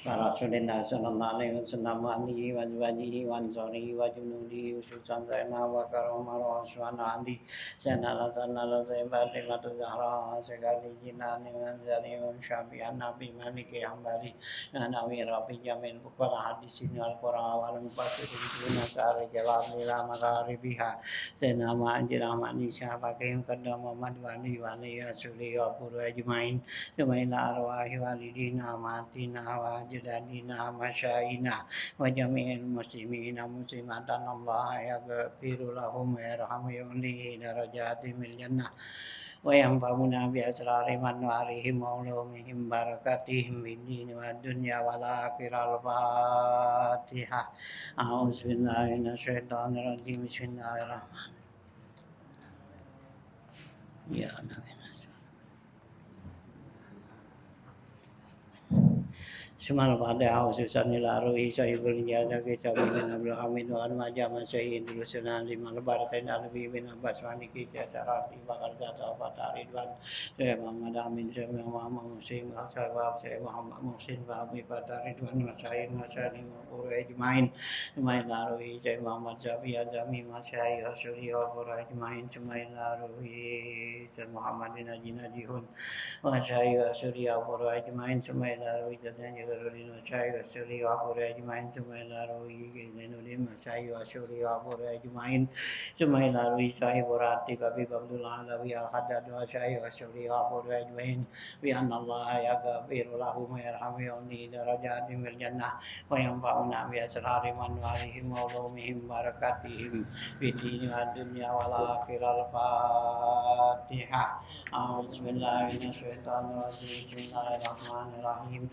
Rasulullah sallallahu alaihi wasallam alihi wa azwajihi wa ansarihi wa junudihi khususan Sayyidina Abu Bakar Umar wa Utsman Ali Sayyidina Rasulullah Fatimah Zahra Sekali Jinani wa Zali wa Syafi'an Nabi Maliki Hambali Nabi Rabi Jamil Bukala Hadis ini Al-Quran wal Mufassirin Duna Kari Jalal Nila Makari Biha Sayyidina Ma'anjir Ahmad Nisha Bakim Qadam Muhammad Wali Wali Asuli wa Puru Ajmain Sumaila Arwahi Walidina Matina wa Jadadina Masyayina wa Jami'il Muslimina Muslimatan Allah yaghfiru lahum wa yarhamu yu'lihi darajati mil jannah wa yanfa'una bi asrari manwarihim wa ulumihim barakatihim bid din wa dunya wal akhirah al-Fatihah. A'udzu billahi minasyaitonir rajim. Bismillahirrahmanirrahim. Ya Nabi. Semal Fatihah Ususan Ilaruhi Sahibul Ijazah Kisah bin Abdul Hamid wa Al-Majama Sayyid Rusunan Lima Lebar Sayyid Al-Nabi bin Abbas Waniki Syarati Bakar Zata Fatah Ridwan Syekh Muhammad Amin Syekh Muhammad Musim Syekh Muhammad Musim Fahmi Fatah Ridwan Masyaih Masyaih Maqur Ijmain Sumail Laruhi Syekh Muhammad Zabi Azami Masyaih Hasuri Wafur Ijmain Sumail Laruhi Syekh Muhammad bin Haji Najihun Masyaih Hasuri Wafur Ijmain Sumail Laruhi Nurin Masyayikh Asyuri wa Pura Ajmain Sumaila Rawi Nurin Masyayikh Asyuri wa Pura Ajmain Sumaila Rawi Syahib Urati Babi Abdullah Alawi Al-Haddad wa Syahib Asyuri wa Pura Ajmain Bi anna Allah yaghfiru lahum wa yarhamu yawni darajatim fil jannah wa yanfa'una bi asrari manwarihim wa ulumihim barakatihim fid dini wad dunya wal akhirah. Al-Fatihah. Bismillahir rahmanir rahim. Bismillahirrahmanirrahim.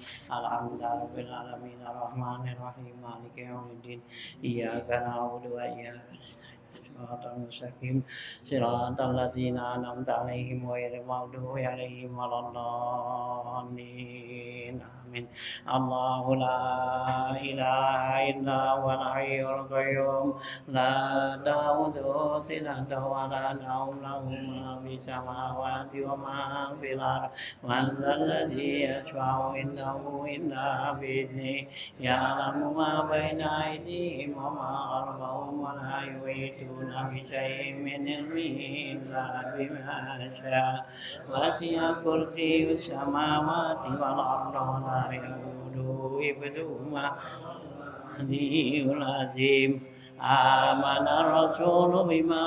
Alhamdulillahirabbil alamin arrahmanir rahim maliki yaumiddin iyyaka na'budu wa iyyaka nasta'in shiratal mustaqim shiratal ladzina an'amta 'alaihim ghairil maghdubi 'alaihim waladdallin amin. Allahu la ilaha illa huwal hayyul qayyum la ta'khudhuhu sinatun wa la nawm lahu ma fis samawati wa ma fil ardi man dhal ladzi yashfa'u indahu illa bi'idznihi ya'lamu ma baina aydihim wa ma khalfahum wa la yuhituna bi shay'in min ilmihi illa bima sha'a wasi'a kursiyyuhus samawati wal arda wa la ya'uduhu hifdhuhuma al-'aliyyul 'azim. Amana ar-rasulu bima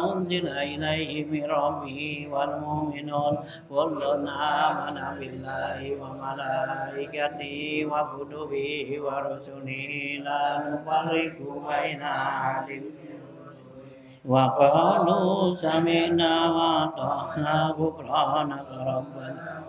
unzila ilayhi min rabbihi wal mu'minun kullun amana billahi wa malaikatihi wa kutubihi wa rusulihi la nufarriqu baina ahadin wa qalu sami'na wa ata'na ghufranaka rabbana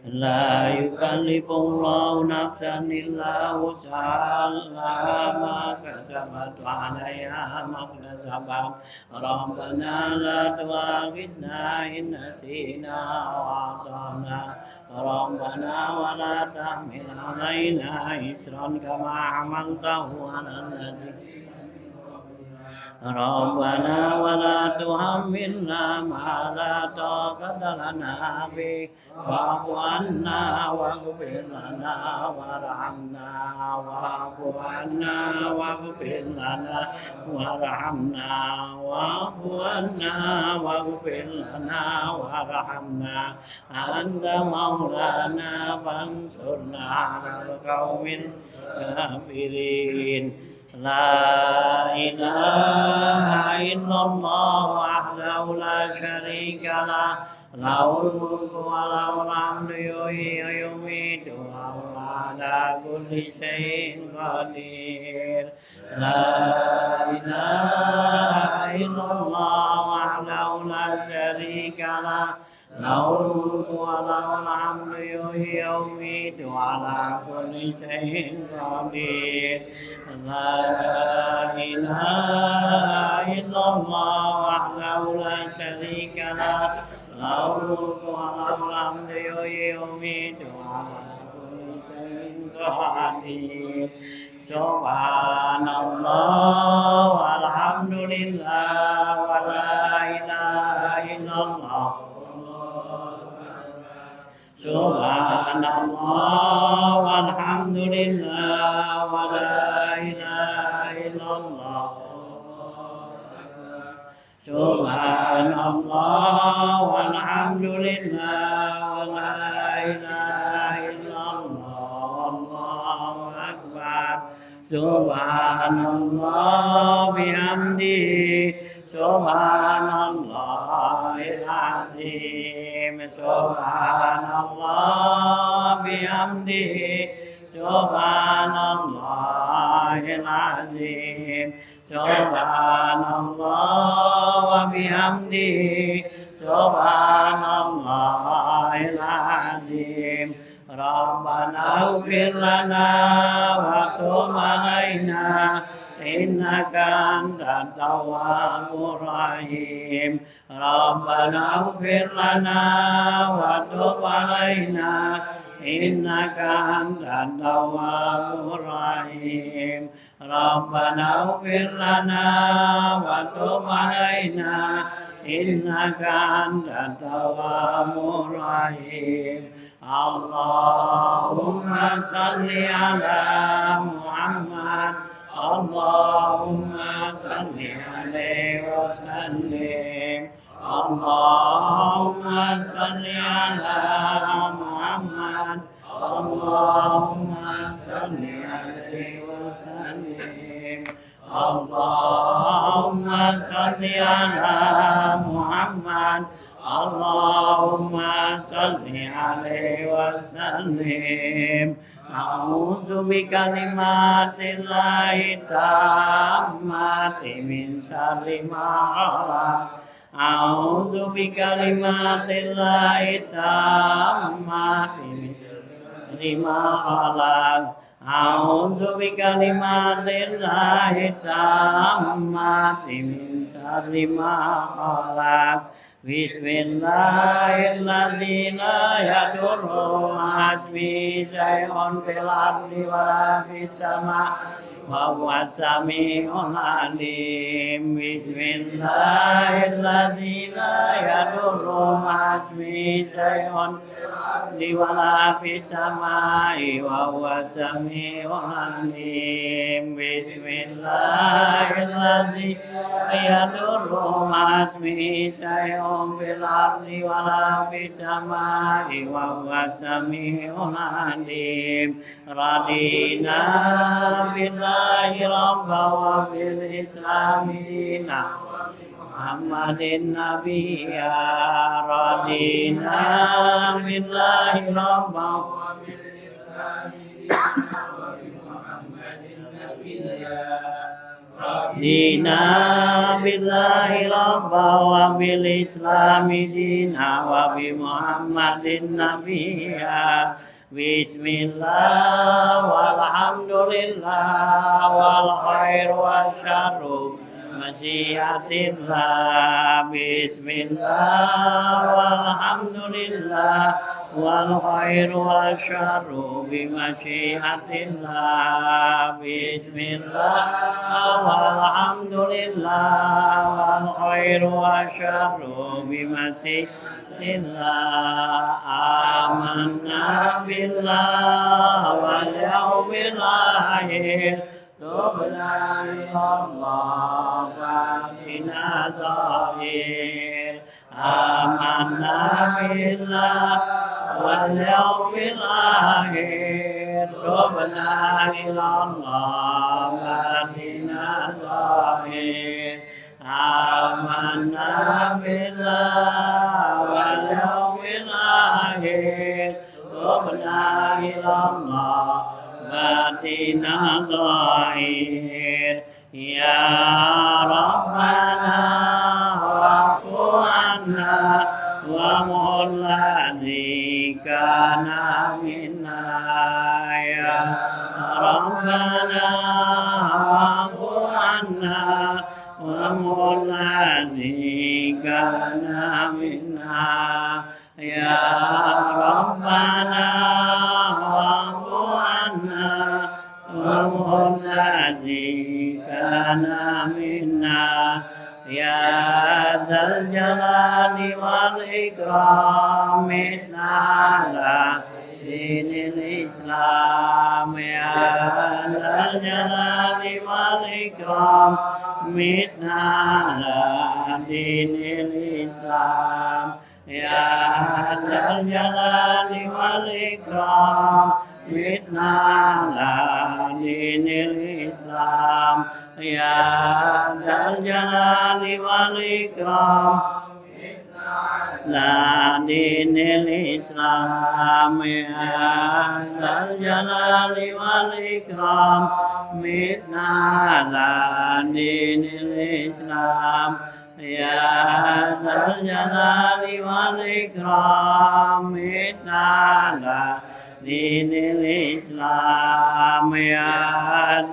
la yukallifullahu nafsan illa wus'aha laha ma kasabat wa 'alayha ma iktasabat rabbana la tu'akhidhna in nasina aw akhtana rabbana wa la tahmil 'alaina isran kama hamaltahu 'alal ladzina Rabbana wa la tuhammilna ma la taqata lana bih wa'fu 'anna waghfir lana warhamna wa'fu 'anna waghfir lana warhamna wa'fu 'anna waghfir lana warhamna anta maulana fansurna 'alal qaumil kafirin. La ilaha illallah wahdahu la syarika lah lahul mulku wa lahul hamdu yuhyi wa yumiitu wa huwa ala kulli syai'in qadir. La ilaha illallah wahdahu la syarika lah lahul mulku wa lahul hamdu yuhyi wa yumiitu wa ala kulli syai'in qadir. La ilaha illallah wahdahu la syarika lah lahul mulku wa lahul hamdu yuhyi wa yumiitu wa ala kulli syai'in qadir. Subhanallah walhamdulillah wa la ilaha illallah. Subhanallah Subhanallah walhamdulillah wa la ilaha illallah wallahu akbar. Subhanallah bihamdihi Subhanallahil azim. Subhanallah bihamdihi Subhanallahil azim. Subhanallah wa bihamdihi Subhanallahil azim. Rabbana ighfir lana wa tub alaina innaka antat tawwabur rahim. Rabbana ighfir lana wa tub alaina innaka antat tawwabur rahim. Rabbana ighfir lana wa tub alaina innaka antat tawwabur rahim. Allahumma salli ala Muhammad. Allahumma salli alaihi wa sallim. Allahumma salli ala Muhammad. Allahumma salli alaihi wa sallim. Allahumma salli ala Muhammad. Allahumma salli alaihi wa sallim. A'udzu bikalimatillahi tammati min syarri ma khalaq. A'udzu bikalimatillahi tammati min syarri ma khalaq. A'udzu bikalimatillahi tammati min syarri ma khalaq. Bismillahirrahmanirrahim. La yadurru ma'asmi syai'un fil ardi wa la fis sama' wa huwa sami'un alim. Bismillahirrahmanirrahim. La yadurru ma'asmi syai'un fil ardi wa la fis sama'i wa huwa sami'un alim. Bismillahirrahmanirrahim. La yadurru ma'asmi syai'un fil ardi wa la fis sama'i wa huwa sami'un alim. Radina billahi rabban wa bil islami dinan Muhammadin nabiyya. Radina billahi rabban wa bil islami dinan Muhammadin nabiyya. Radina billahi rabban wa bil islami dinan wa bi Muhammadin nabiyya. Bismillah walhamdulillah wal khair wasyarru masyiatillah. Bismillah walhamdulillah wal khair wasyarru bimasyiatillah. Bismillah walhamdulillah wal khair wasyarru bimasyiatillah. Amanna billah wal yawmil akhir. Tubna ilallah fatina zahir. Amanna billah wal yawmil akhir. Tubna ilallah fatina zahir. Amanna billah wal yawmil akhir. Tubna ilallah fatina zahir. Ya Rabbana wa'fu anna wa mulladhi kana minna. Ya Rabbana wa'fu anna wa mulladhi kana minna. Ya Rabbana wa'fu anna wa mulladhi kana minna. Ya dzal jalali wal ikram. Bismillah dinil Islam ya dal jalali wal ikram mitna ala dinil Islam ya dal jalali wal ikram mitna ala dinil Islam ya dal jalali wal ikram la dinil Islam ya dal jalali wal ikram mitna la dinil Islam ya dal jalali wal ikram mitna la dinil Islam ya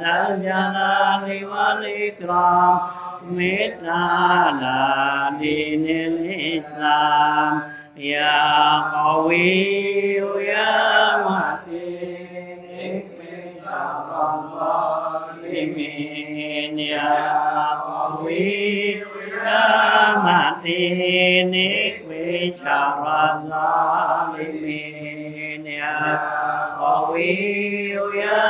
dal jalali wal ikram mitna la dinil Islam ya qawi ya matin ikmi syarran zalimin ya qawi ya matin ikmi syarran zalimin ya qawi ya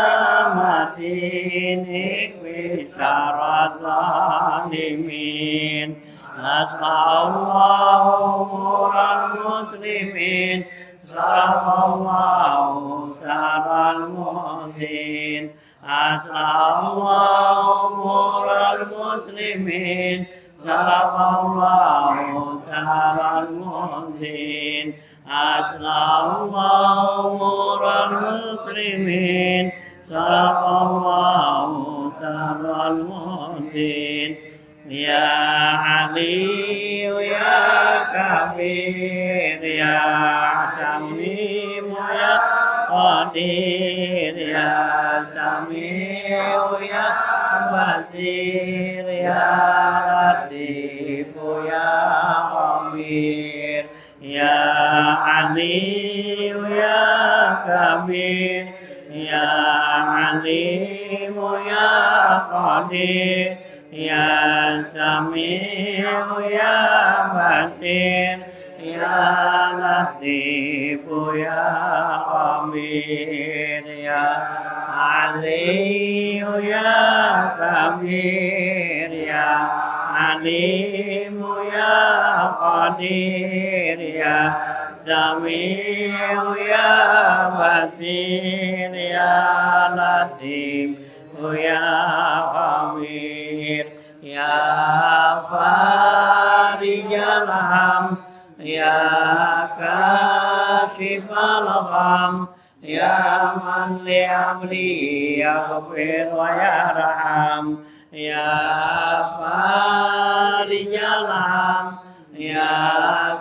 matin ikmi syarran zalimin As'alullahu umurul muslimin Sallallahu ta'ala al-mu'min As'alullahu umurul muslimin Sallallahu ta'ala al-mu'min As'alullahu umurul muslimin Sallallahu ta'ala al-mu'min Ya Ali ya Kabir ya Tamim ya Qadir ya Sami'u ya Basir ya Latif ya Khabir ya Ali ya Kabir ya Alim ya Qadir Ya Sami'u ya Basir ya Latif ya Khabir ya Ali ya Kabir ya Alim ya Qadir ya Sami'u ya Basir ya Latif ya Khabir ya Farijal Ham ya Kashifal Gham ya Man li amri yaghfir wa yarham ya Farijal Ham ya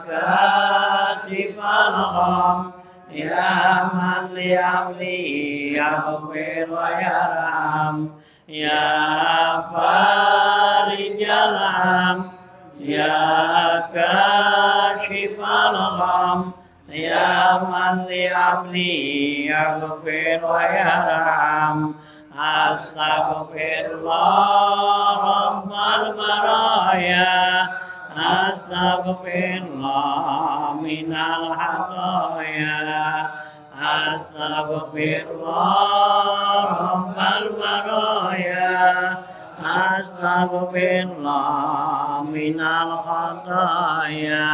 Kashifal Gham Ya man li amri yaghfir wa yarham Ya farijal ham Ya kashifal gham Ya man li amri yaghfir wa yarham Astaghfirullah rabbal baraya Astaghfirullah minal khataya Astaghfirullah rabbal baraya Astaghfirullah minal khataya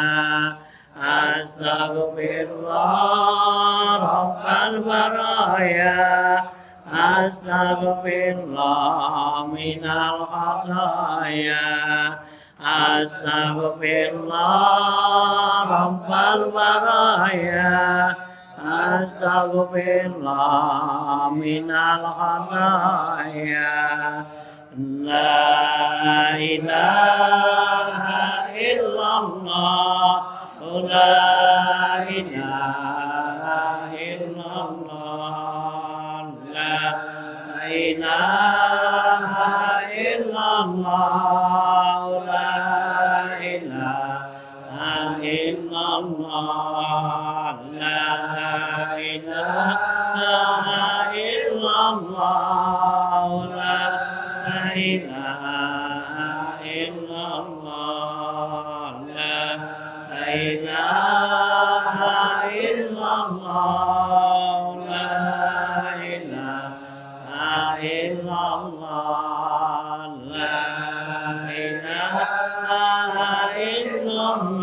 Astaghfirullah rabbal baraya Astaghfirullah minal khataya Astaghfirullah rabbal baraya Astaghfirullah minal khataya La ilaha illallah La ilaha illallah La ilaha illallah La ilaha illallah La ilaha illallah La ilaha illallah La ilaha illallah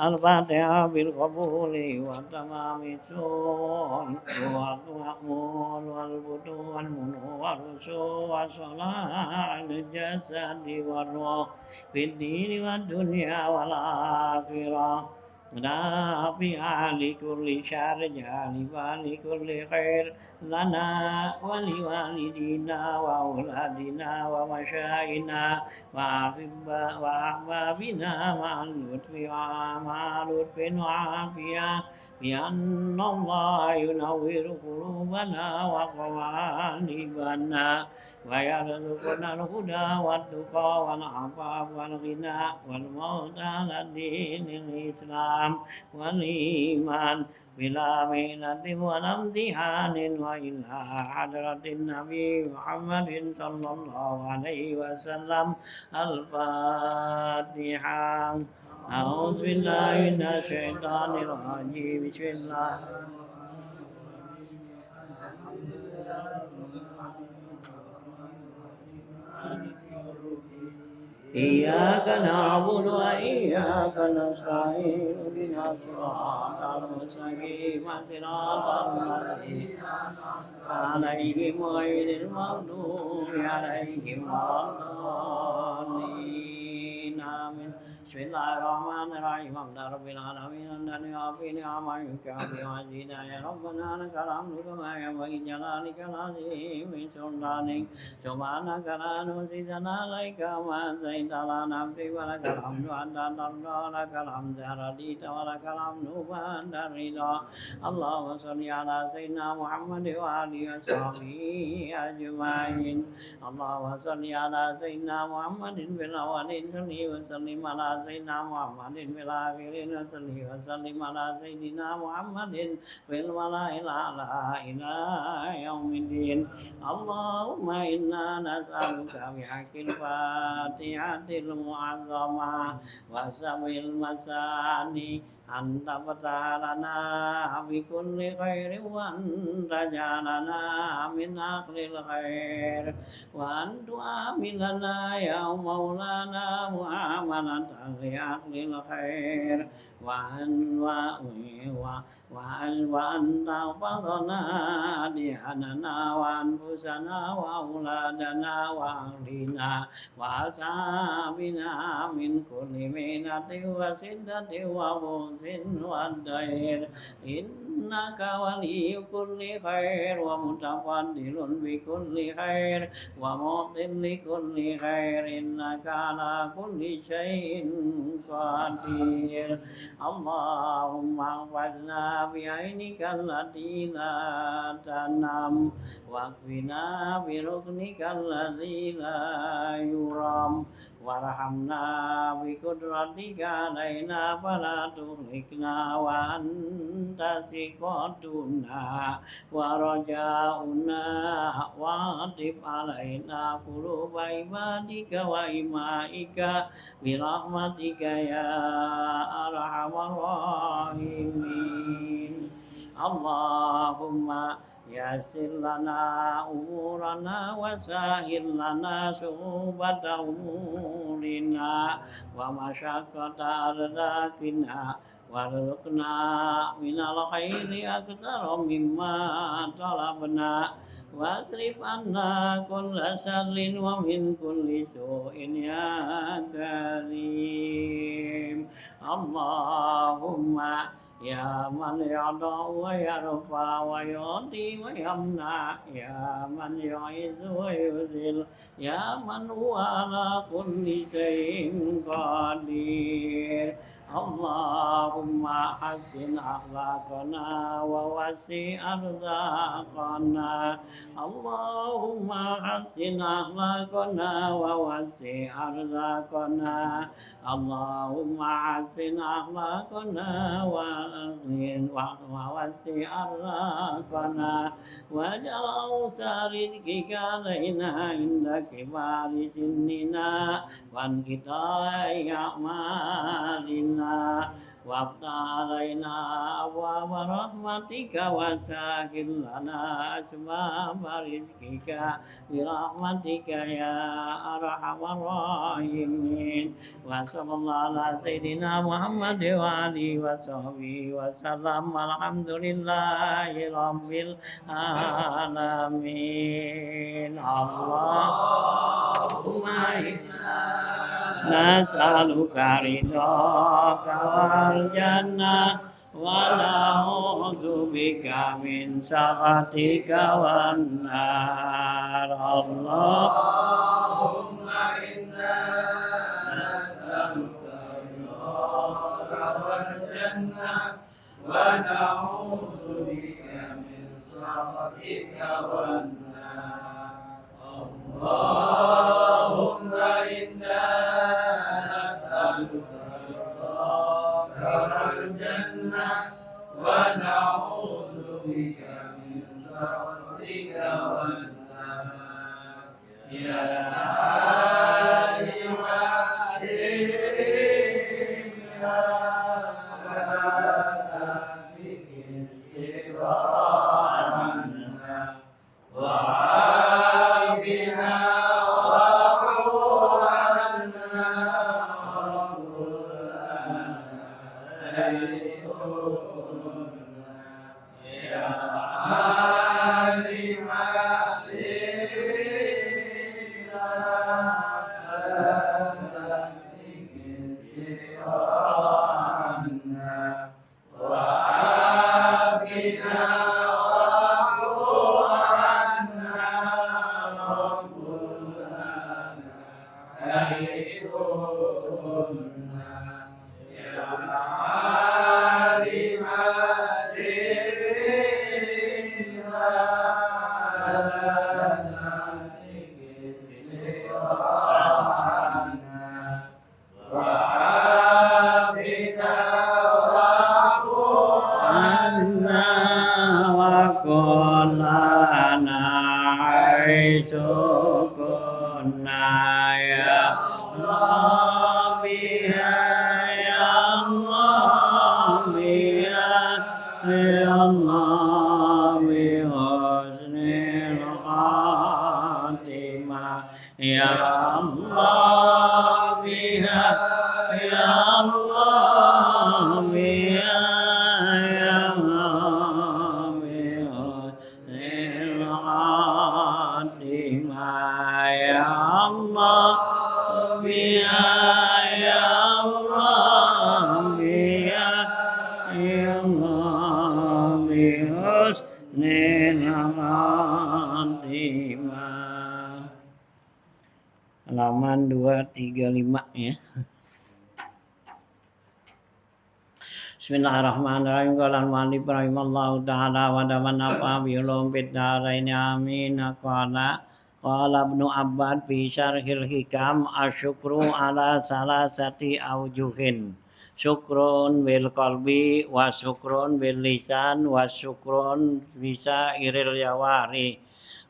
الفاتحة بالقبول والتمام السوء والمأمول والفتوح والمنو والرسول والصلاة للجسد والروح في الدين والدنيا والآخرة نافعا لكل شر جالبا لكل خير لنا ولوالدينا وأولادنا ومشايخنا وأحبابنا مع اللطف وعافية بأن الله ينور قلوبنا وقوالبنا ويرزقنا الهدى والتقى والعفاف والغنى والموت على دين الإسلام والإيمان بلا مهنة ولا امتحان وإلى حضرة النبي محمد صلى الله عليه وسلم الفاتحة. أعوذ بالله من الشيطان الرجيم بسم الله إياك نعبد وإياك نستعين اهدنا الصراط المستقيم صراط الذين عليهم غير المغضوب عليهم ولا الضالين آمين. بسم الله الرحمن الرحيم الحمد رب العالمين الذي يعطي نعما يكافئ مزيدا يا ربنا لك الحمد كما ينبغي جلالك العظيم سلطانك سبحانك لا نحصي ثناء عليك ما أثنيت على نفسك ولك الحمد حتى ترضى لك الحمد رضيت ولك الحمد بعد الرضا. اللهم صل على سيدنا محمد وآله وصحبه أجمعين. اللهم صل على سيدنا محمد في الأولين وسلم على سيدنا محمد في الآخرين وسلم على سيدنا محمد في الملأ الأعلى إلى يوم الدين. اللهم إنا نسألك بحق الفاتحة المعظمة وسبع المثاني أن تفتح لنا بكل خير وأن تجعلنا من أهل الخير وأن تعاملنا يا مولانا معاملة لأهل الخير وأن تحفظنا دياننا وأنفسنا وأولادنا وأهلنا وأصحابنا من كل مهنة وشدة وبؤس والدير إنك ولي كل خير ومتفضل بكل خير ومعطي لكل خير إنك على كل شيء قدير. اللهم احفظنا بعينك التي لا تنام واكفنا بركنك الذي لا يرام وارحمنا بقدرتك علينا فلا تهلكنا وأنت ثقتنا ورجاؤنا واعطف علينا قلوب عبادك وإمائك برحمتك يا أرحم الراحمين. اللهم يسر لنا أمورنا وسهل لنا صعوبة أمورنا ومشقة أرزاقنا وارزقنا من الخير أكثر مما طلبنا واصرف عنا كل شر ومن كل سوء يا كريم. اللهم يا من يعطى ويرفع ويعطي ويمنع يا من يعز ويذل يا من هو على كل شيء قدير. اللهم حسن أخلاقنا ووسع أرزاقنا. اللهم حسن أخلاقنا ووسع أرزاقنا. اللهم حسن أخلاقنا ووسع أرزاقنا واجعل أوسع رزقك علينا عند كبار سننا وانقطاع أعمالنا. وافتح علينا أبواب رحمتك وسهل لنا أسباب رزقك برحمتك يا أرحم الراحمين وصلى الله على سيدنا محمد وآله وصحبه وسلم والحمد لله رب العالمين اللهم إنا نسألك رضاك والجنة ونعوذ بك من سخطك والنار اللهم إنا نسألك رضاك والجنة ونعوذ بك من سخطك والنار اللهم إنا نسألك رضاك والجنة ونعوذ بك من سخطك والنار يا عالم السر يا كافك السر عنا وعافنا واعف عنا يا عالم السر يا كافك السر عنا وعافنا halaman 235 ya. Bismillahirrahmanirrahim. Qala al-mu'allif rahimallahu ta'ala wa damannafa bi ulum fid dharain amin. Qala Ibnu Abbad fi syarhil hikam asyukru ala salasati aujuhin. Syukrun bil qalbi wa syukrun bil lisan wa syukrun bisa iril jawari.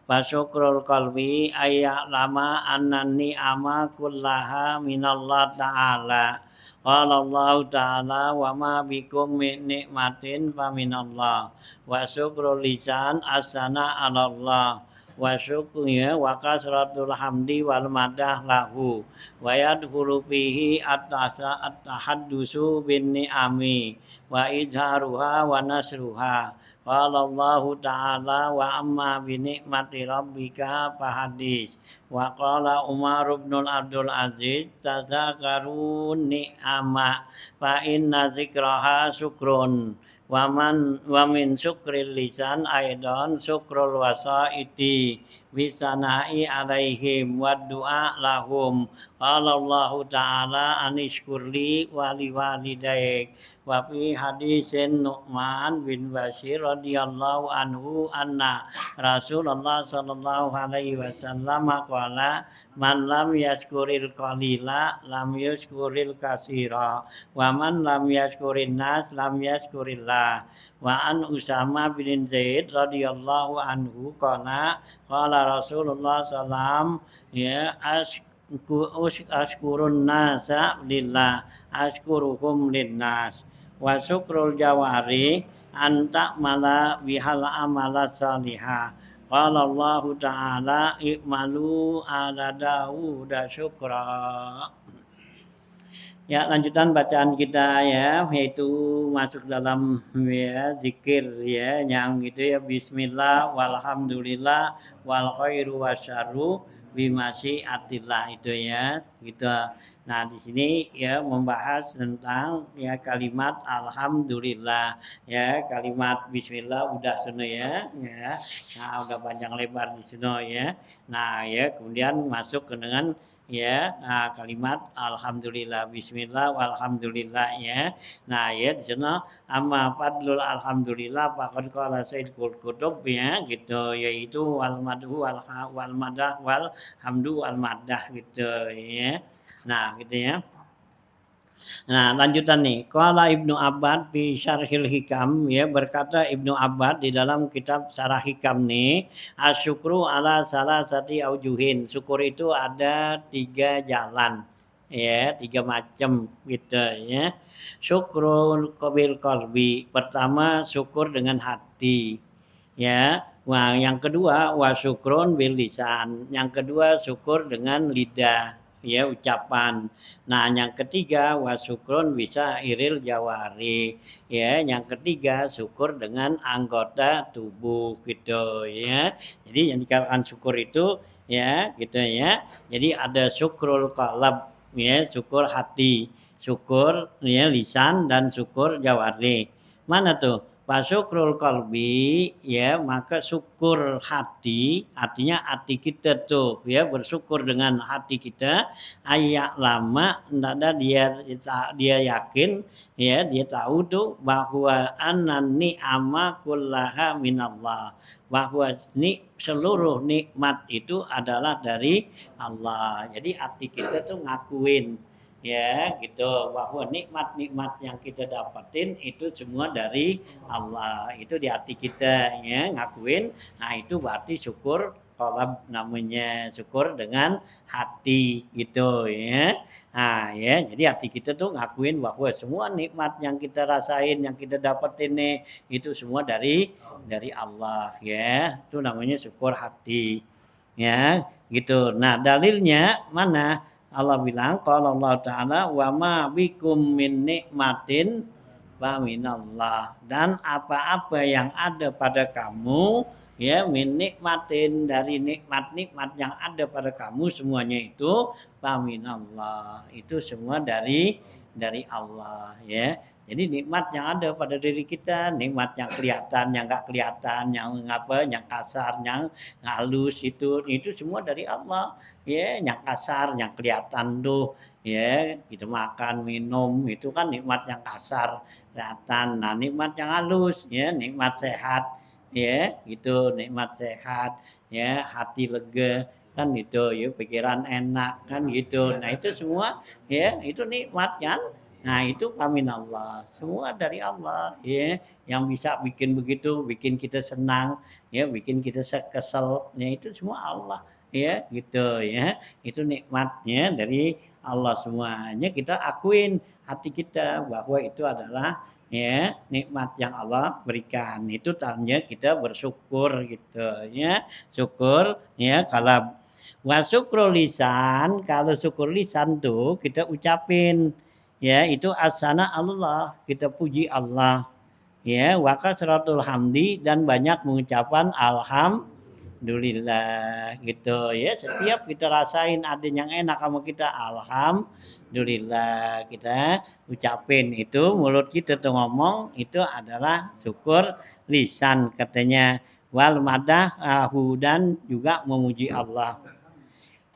Fasyukrul qalbi ayya'lama annani ama kullaha minallah ta'ala. Qala Allah ta'ala wa ma bikum min nikmatin faminallah. Wa syukrul lisan asana 'ala Allah. Wa syukrunya wa kasratul hamdi wal madah lahu. Wa yadkhulu fihi at-tahaddusu bin ni'ami wa izharuha wa nasruha. Qala Allah ta'ala wa amma bi ni'mati rabbika fahadis. Wa qala Umar bin Abdul Aziz tazakarun ni'ama fa inna zikraha syukrun. Wa min syukril lisan aidan syukrul wasaiti bisanai alaihim wa du'a lahum. Qala Allah ta'ala anishkurli wa liwalidayk. Wa fi hadisin Nu'man bin Bashir radhiyallahu anhu anna Rasulullah sallallahu alaihi wasallam qala man lam yashkuril qalila lam yashkuril katsira wa man lam yashkurin nas lam yashkurillah. Wa an Usama bin Zaid radhiyallahu anhu qala Rasulullah sallam ya ashkurun nasa lillah ashkuruhum linnas. wa syukrul jawari anta mala bihal amala salihah. Qala Allah Ta'ala i'malu ala Dawud syukra. Ya, lanjutan bacaan kita ya, yaitu masuk dalam ya zikir ya yang gitu ya, bismillah walhamdulillah wal khairu wasyarru bimasyiatillah itu ya gitu. Nah, di sini ya membahas tentang ya kalimat alhamdulillah ya, kalimat bismillah udah sono ya. Nah, udah panjang lebar di sono ya. Nah, ya kemudian masuk ke dengan ya kalimat alhamdulillah bismillah walhamdulillah ya. Nah ya di sana amma fadlul alhamdulillah faqad qala sayyidul qutub ya gitu, yaitu wal madhu wal madah wal hamdu wal madah gitu ya. Nah gitu ya. Nah, lanjutan nih. Qala Ibnu Abbad fi Syarhil Hikam ya, berkata Ibnu Abbad di dalam kitab Syarah Hikam nih, asyukru ala salasati aujuhin. Syukur itu ada 3 jalan. Ya, 3 macam gitu ya. Syukrul qabil qalbi. Pertama syukur dengan hati. Ya. Wah, yang kedua wa syukrun bil lisan. Yang kedua syukur dengan lidah ya, ucapan. Nah, yang ketiga wasyukron bisa iril jawari ya. Yang ketiga syukur dengan anggota tubuh gitu ya. Jadi yang dikatakan syukur itu ya gitu ya. Jadi ada syukrul qalb ya, syukur hati, syukur ya lisan dan syukur jawari. Mana tuh? Fasyukrul qalbi ya, maka syukur hati artinya hati kita tuh ya, bersyukur dengan hati kita ayak lama nada dia yakin ya, dia tahu tuh bahwa anan ni'ama kullaha minallah, bahwa seluruh nikmat itu adalah dari Allah. Jadi hati kita tuh ngakuin ya gitu, bahwa nikmat-nikmat yang kita dapatin itu semua dari Allah, itu di hati kita ya ngakuin. Nah itu berarti syukur qalb namanya, syukur dengan hati gitu ya. Nah ya, jadi hati kita tuh ngakuin bahwa semua nikmat yang kita rasain, yang kita dapetin nih itu semua dari Allah ya. Itu namanya syukur hati ya gitu. Nah dalilnya mana? Allah bilang kalau Allah Ta'ala wa ma bikum min nikmatin wa minallah, dan apa-apa yang ada pada kamu ya min nikmatin, dari nikmat-nikmat yang ada pada kamu semuanya itu wa minallah, itu semua dari Allah ya. Jadi nikmat yang ada pada diri kita, nikmat yang kelihatan, yang enggak kelihatan, yang apa, yang kasar, yang halus itu semua dari Allah. Ya, yang kasar, yang kelihatan tuh ya, kita makan, minum itu kan nikmat yang kasar, kelihatan. Nah, nikmat yang halus ya, nikmat sehat ya, itu nikmat sehat ya, hati lega kan itu ya, pikiran enak kan gitu. Nah, itu semua ya, itu nikmat kan. Nah, itu Allah, semua dari Allah ya, yang bisa bikin begitu, bikin kita senang ya, bikin kita kesel ya, itu semua Allah ya gitu ya. Itu nikmatnya dari Allah semuanya, kita akuin hati kita bahwa itu adalah ya nikmat yang Allah berikan. Itu tandanya kita bersyukur gitu ya. Syukur ya. Kalau wa syukrul lisan, kalau syukur lisan tuh kita ucapin ya, itu asana Allah, kita puji Allah ya, wa kasratul hamdi, dan banyak mengucapkan alhamdulillah gitu ya. Setiap kita rasain ada yang enak sama kita, alhamdulillah kita ucapin. Itu mulut kita tuh ngomong, itu adalah syukur lisan katanya. Wal madah dan juga memuji Allah.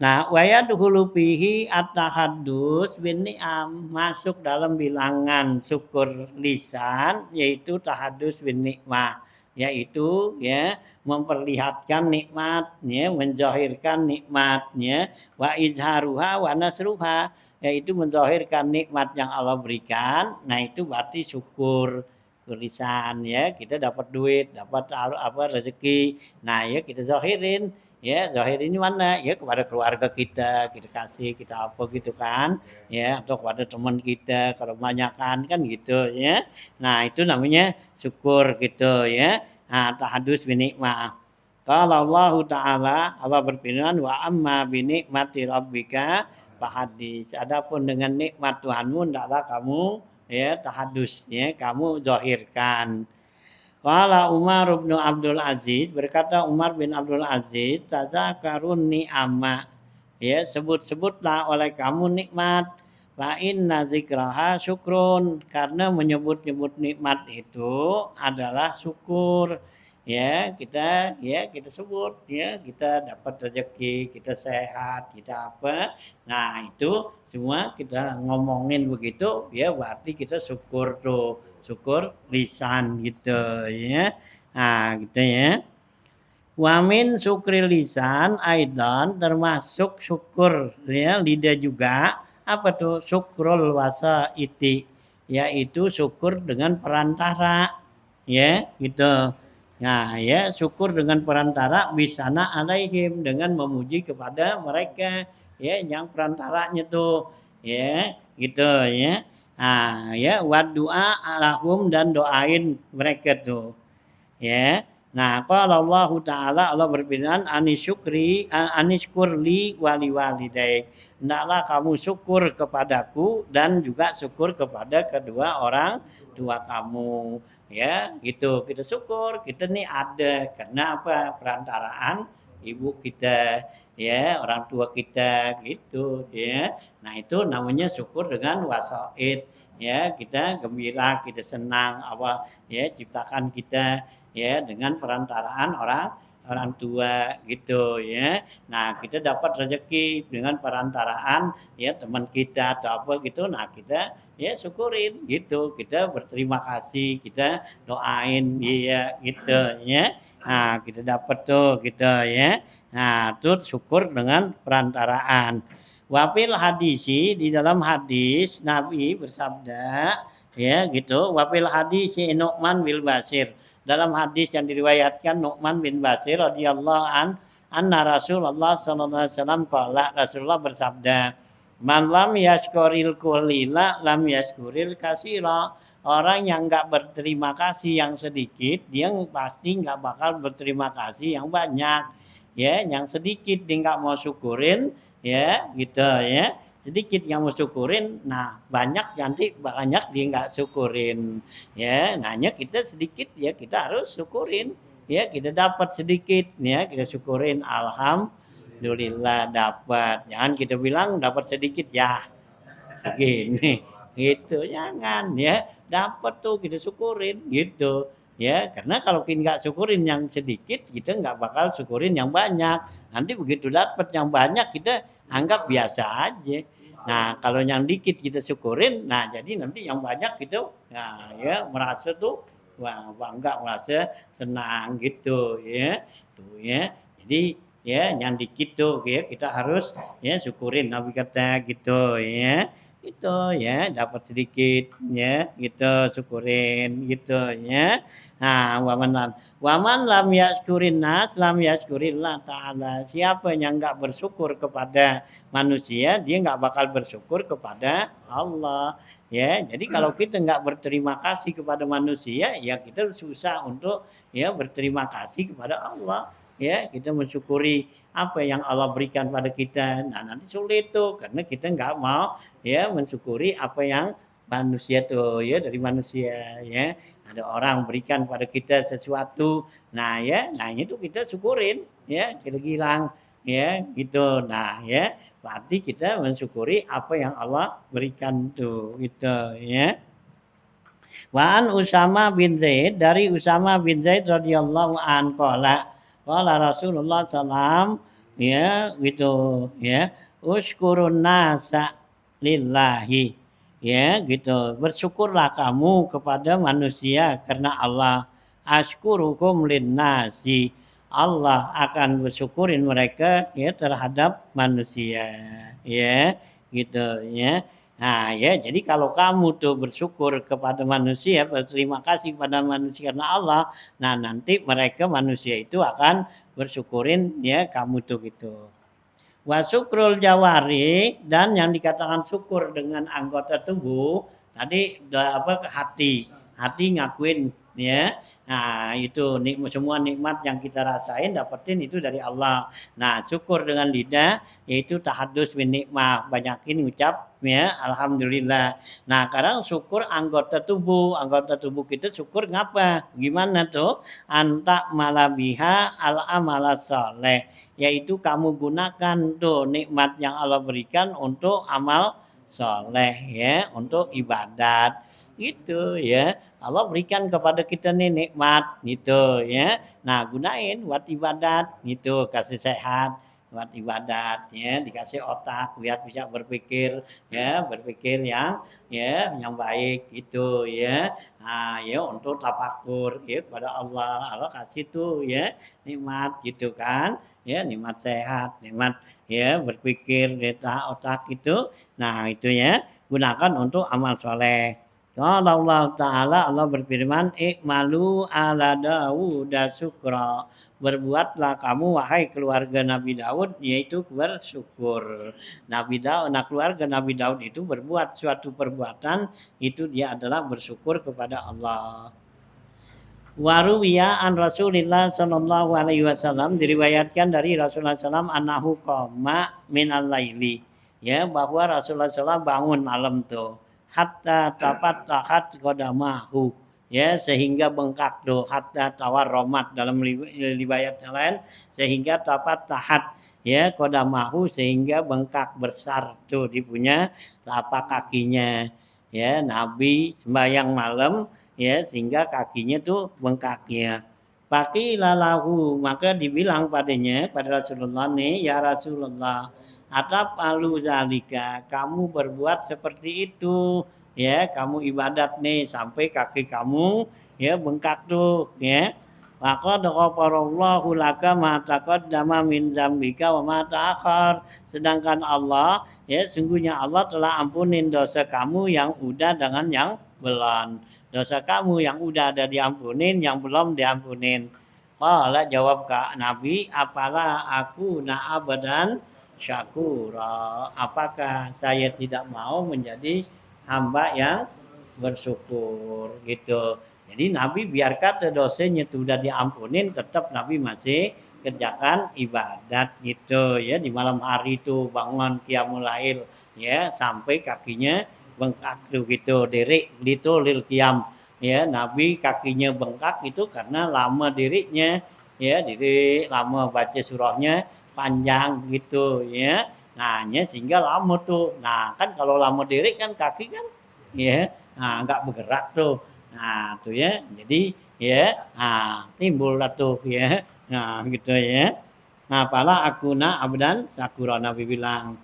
Nah, waya duhulu fihi at-tahaddus bin ni'am, masuk dalam bilangan syukur lisan, yaitu tahaddus bin nikmah, yaitu ya memperlihatkan nikmat ya, menzahirkan nikmatnya, wa izharuha wa nasruha, yaitu menzahirkan nikmat yang Allah berikan. Nah, itu berarti syukur lisan ya, kita dapat duit, dapat apa rezeki. Nah, ya kita zahirin Ya, zahir ini mana? Ya kepada keluarga kita kasih, kita apa gitu kan, ya atau kepada teman kita kalau kebanyakan kan gitu ya. Nah, itu namanya syukur gitu ya. Nah, tahadus bi nikmah. Qala Allah Ta'ala, Allah berfirman, wa amma bi nikmati rabbika fahadis. Adapun dengan nikmat Tuhanmu hendaklah kamu ya tahadus ya, kamu zahirkan. Qala Umar bin Abdul Aziz, berkata Umar bin Abdul Aziz, tazakarun ni'ama. Ya, sebut-sebutlah oleh kamu nikmat. Fa inna zikraha syukrun, karena menyebut-nyebut nikmat itu adalah syukur. Ya kita sebut ya, kita dapat rezeki, kita sehat, kita apa. Nah, itu semua kita ngomongin begitu ya berarti kita syukur tuh, syukur lisan gitu ya. Nah, gitu ya. Wamin syukri lisan aidan termasuk syukur ya lidah juga. Apa tuh? Syukrul wasa iti, yaitu syukur dengan perantara ya gitu. Nah ya syukur dengan perantara bisana alaihim, dengan memuji kepada mereka ya yang perantaranya tuh ya gitu ya. Ah ya wa doa alahum, dan doain mereka tuh ya. Nah, qala Allah Ta'ala, Allah berfirman, anishkurli wali walidaik. Hendaklah kamu syukur kepadaku dan juga syukur kepada kedua orang tua kamu. Ya, gitu. Kita syukur, kita nih ada karena apa? Perantaraan ibu kita, ya, orang tua kita gitu, ya. Nah, itu namanya syukur dengan wasaid. Ya, kita gembira, kita senang apa ya ciptakan kita ya dengan perantaraan orang tua gitu ya. Nah, kita dapat rezeki dengan perantaraan ya teman kita atau apa gitu. Nah, kita ya syukurin gitu. Kita berterima kasih, kita doain dia gitu ya. Nah, kita dapat tuh gitu ya. Nah, itu syukur dengan perantaraan. Wafil hadisi, di dalam hadis Nabi bersabda ya gitu. Wafil hadisi Nu'man bil Basir, dalam hadis yang diriwayatkan Nu'man bin Basir radhiyallahu anna Rasulullah sallallahu alaihi wasallam qala, Rasulullah bersabda, man lam yashkuril qalila lam yashkuril katsira. Orang yang enggak berterima kasih yang sedikit, dia pasti enggak bakal berterima kasih yang banyak. Ya, yang sedikit dia enggak mau syukurin, ya, gitu ya. Sedikit yang mau syukurin, nah banyak nanti banyak dia enggak syukurin. Ya, nanya kita sedikit ya kita harus syukurin. Ya, kita dapat sedikit ya kita syukurin, alhamdulillah dapat. Jangan kita bilang dapat sedikit ya segini. Gitu, jangan ya. Dapat tuh kita syukurin gitu. Ya, karena kalau kita nggak syukurin yang sedikit, kita nggak bakal syukurin yang banyak. Nanti begitu dapat yang banyak kita anggap biasa aja. Nah, kalau yang dikit kita syukurin, nah jadi nanti yang banyak gitu, nah ya merasa tuh wah bangga, merasa senang gitu ya. Tuh ya. Jadi ya yang dikit tuh ya kita harus ya syukurin Nabi kata gitu ya. Itu ya dapat sedikit ya gitu syukurin gitu ya. Nah, waman lam yaskurin nas lam yaskurillah ta'ala. Siapa yang enggak bersyukur kepada manusia, dia enggak bakal bersyukur kepada Allah. Ya, jadi kalau kita enggak berterima kasih kepada manusia, ya kita susah untuk ya berterima kasih kepada Allah. Ya, kita mensyukuri apa yang Allah berikan pada kita. Nah, nanti sulit tuh karena kita enggak mau ya mensyukuri apa yang manusia tuh ya dari manusia ya. Ada orang berikan pada kita sesuatu, nah ya, nah itu kita syukurin ya, kita bilang ya gitu. Nah ya, berarti kita mensyukuri apa yang Allah berikan tuh gitu ya. Wa an Usama bin Zaid, dari Usama bin Zaid radhiyallahu an qala Rasulullah sallam ya gitu ya, uskurun nasa lillahi. Ya gitu, bersyukurlah kamu kepada manusia karena Allah. Ashkurukum linnasi, Allah akan bersyukurin mereka ya terhadap manusia ya gitu ya. Nah ya, jadi kalau kamu tuh bersyukur kepada manusia, berterima kasih kepada manusia karena Allah, nah nanti mereka manusia itu akan bersyukurin ya kamu tuh gitu. Wa syukrul jawari, dan yang dikatakan syukur dengan anggota tubuh tadi apa hati. Hati ngakuin ya. Nah, itu semua nikmat yang kita rasain dapetin itu dari Allah. Nah, syukur dengan lidah yaitu tahadus bin nikmah, banyakin ucap ya alhamdulillah. Nah, kadang syukur anggota tubuh. Anggota tubuh kita syukur ngapa? Gimana tuh? Anta malabiha al amala soleh, yaitu kamu gunakan tuh nikmat yang Allah berikan untuk amal soleh ya, untuk ibadat gitu ya. Allah berikan kepada kita nih nikmat gitu ya. Nah, gunain buat ibadat gitu, kasih sehat buat ibadat ya, dikasih otak biar bisa berpikir ya, berpikir yang baik gitu ya. Nah, ya untuk tafakur ya kepada Allah. Allah kasih tuh ya nikmat gitu kan. Ya, nikmat sehat, nikmat ya berpikir, data otak itu. Nah, itu ya gunakan untuk amal soleh. Kalau Allah Ta'ala Allah berfirman, Ikmalu ala Dawud syukra. Berbuatlah kamu wahai keluarga Nabi Daud, yaitu bersyukur. Nabi Daud, nah keluarga Nabi Daud itu berbuat suatu perbuatan, itu dia adalah bersyukur kepada Allah. Waruwiya an Rasulillah sallallahu alaihi wasallam, diriwayatkan dari Rasulullah SAW annahu qama minal laili, ya bahwa Rasulullah SAW bangun malam tuh hatta tafattahat qadamahu, ya sehingga bengkak tuh hatta tawarromat dalam riwayat yang lain sehingga tafattahat ya qadamahu, sehingga bengkak besar tuh di punya telapak kakinya ya. Nabi sembahyang malam ya sehingga kakinya tuh bengkaknya. Faqila lahu, maka dibilang padanya pada Rasulullah nih, ya Rasulullah, atafalu zalika, kamu berbuat seperti itu ya, kamu ibadat nih sampai kaki kamu ya bengkak tuh ya. Faqad ghafarallahu laka ma taqaddama min dzambika wa ma ta'akhir. Sedangkan Allah ya sungguhnya Allah telah ampunin dosa kamu yang udah dengan yang belum. Dosa kamu yang udah ada diampunin, yang belum diampunin. Qala jawab Kak Nabi, apalah aku na'abadan syakura. Apakah saya tidak mau menjadi hamba yang bersyukur gitu. Jadi Nabi biarkan dosanya itu sudah diampunin, tetap Nabi masih kerjakan ibadat gitu ya. Di malam hari itu bangun qiyamul lail ya sampai kakinya bengkak tuh gitu, diri itu lil qiyam ya. Nabi kakinya bengkak itu karena lama dirinya ya, diri lama baca surahnya panjang gitu ya. Nah, sehingga lama tuh. Nah, kan kalau lama diri kan kaki kan ya, nah nggak bergerak tuh. Nah, tuh ya. Jadi ya, nah timbul lah tuh ya. Nah, gitu ya. Nah, pala akuna abdan sakura, Nabi bilang.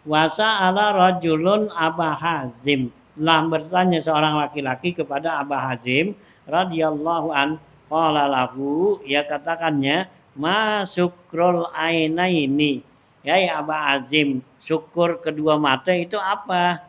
Wasa ala rajulun Aba Hazim. Telah bertanya seorang laki-laki kepada Aba Hazim radhiyallahu an, qala lahu, ya katakannya, ma syukrul ainaini. Ya Aba Hazim, syukur kedua mata itu apa?